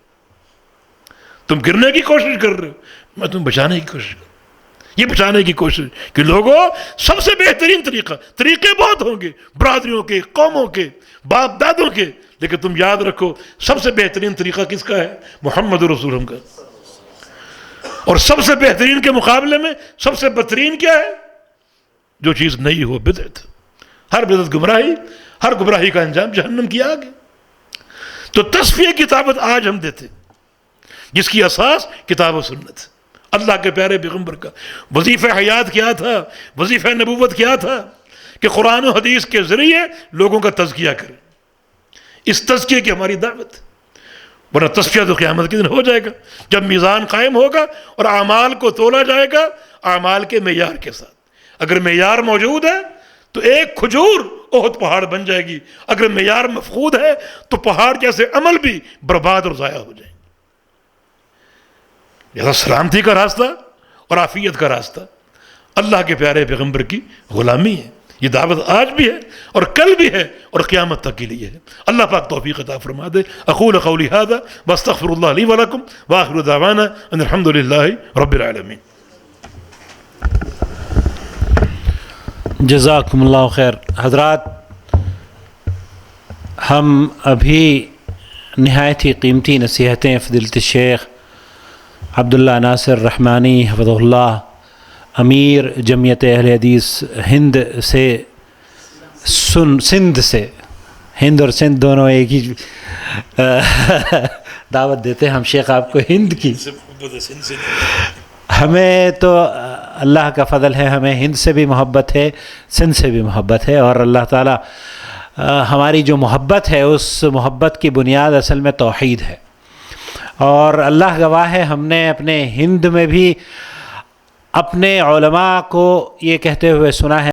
تم گرنے کی کوشش کر رہے ہو، میں تمہیں بچانے کی کوشش کر رہا ہوں. یہ بچانے کی کوشش کہ لوگوں سب سے بہترین طریقے بہت ہوں گے، برادریوں کے، قوموں کے، باپ دادوں کے، لیکن تم یاد رکھو سب سے بہترین طریقہ کس کا ہے؟ محمد رسول اللہ کا. اور سب سے بہترین کے مقابلے میں سب سے بدترین کیا ہے؟ جو چیز نئی ہو، بدعت. ہر بدعت گمراہی، ہر گمراہی کا انجام جہنم کی آگ ہے. تو تصفیہ کی دعوت آج ہم دیتے، جس کی اساس کتاب و سنت، اللہ کے پیارے پیغمبر کا. وظیفہ حیات کیا تھا، وظیفہ نبوت کیا تھا؟ کہ قرآن و حدیث کے ذریعے لوگوں کا تزکیہ کریں. اس تزکیے کی ہماری دعوت، ورنہ تزکیہ تو قیامت کے دن ہو جائے گا جب میزان قائم ہوگا اور اعمال کو تولا جائے گا اعمال کے معیار کے ساتھ. اگر معیار موجود ہے تو ایک کھجور احد پہاڑ بن جائے گی، اگر معیار مفقود ہے تو پہاڑ جیسے عمل بھی برباد اور ضائع ہو جائیں گے. یہ سلامتی کا راستہ اور عافیت کا راستہ اللہ کے پیارے پیغمبر کی غلامی ہے. یہ دعوت آج بھی ہے اور کل بھی ہے اور قیامت تک کے لیے ہے. اللہ پاک توفیق عطا فرما دے. اقول قولی ھذا واستغفر اللہ لی ولکم وآخر دعوانا ان الحمد للہ رب العالمین. جزاکم اللہ خیر. حضرات، ہم ابھی نہایت ہی قیمتی نصیحتیں فضیلت الشیخ عبداللہ ناصر رحمانی حفظہ اللہ، امیر جمعیت اہل حدیث ہند سے، سندھ سے، ہند اور سندھ دونوں ایک ہی دعوت دیتے ہیں ہم شیخ آپ کو ہند کی. ہمیں تو اللہ کا فضل ہے، ہمیں ہند سے بھی محبت ہے، سندھ سے بھی محبت ہے، اور اللہ تعالیٰ ہماری جو محبت ہے اس محبت کی بنیاد اصل میں توحید ہے. اور اللہ گواہ ہے، ہم نے اپنے ہند میں بھی اپنے علماء کو یہ کہتے ہوئے سنا ہے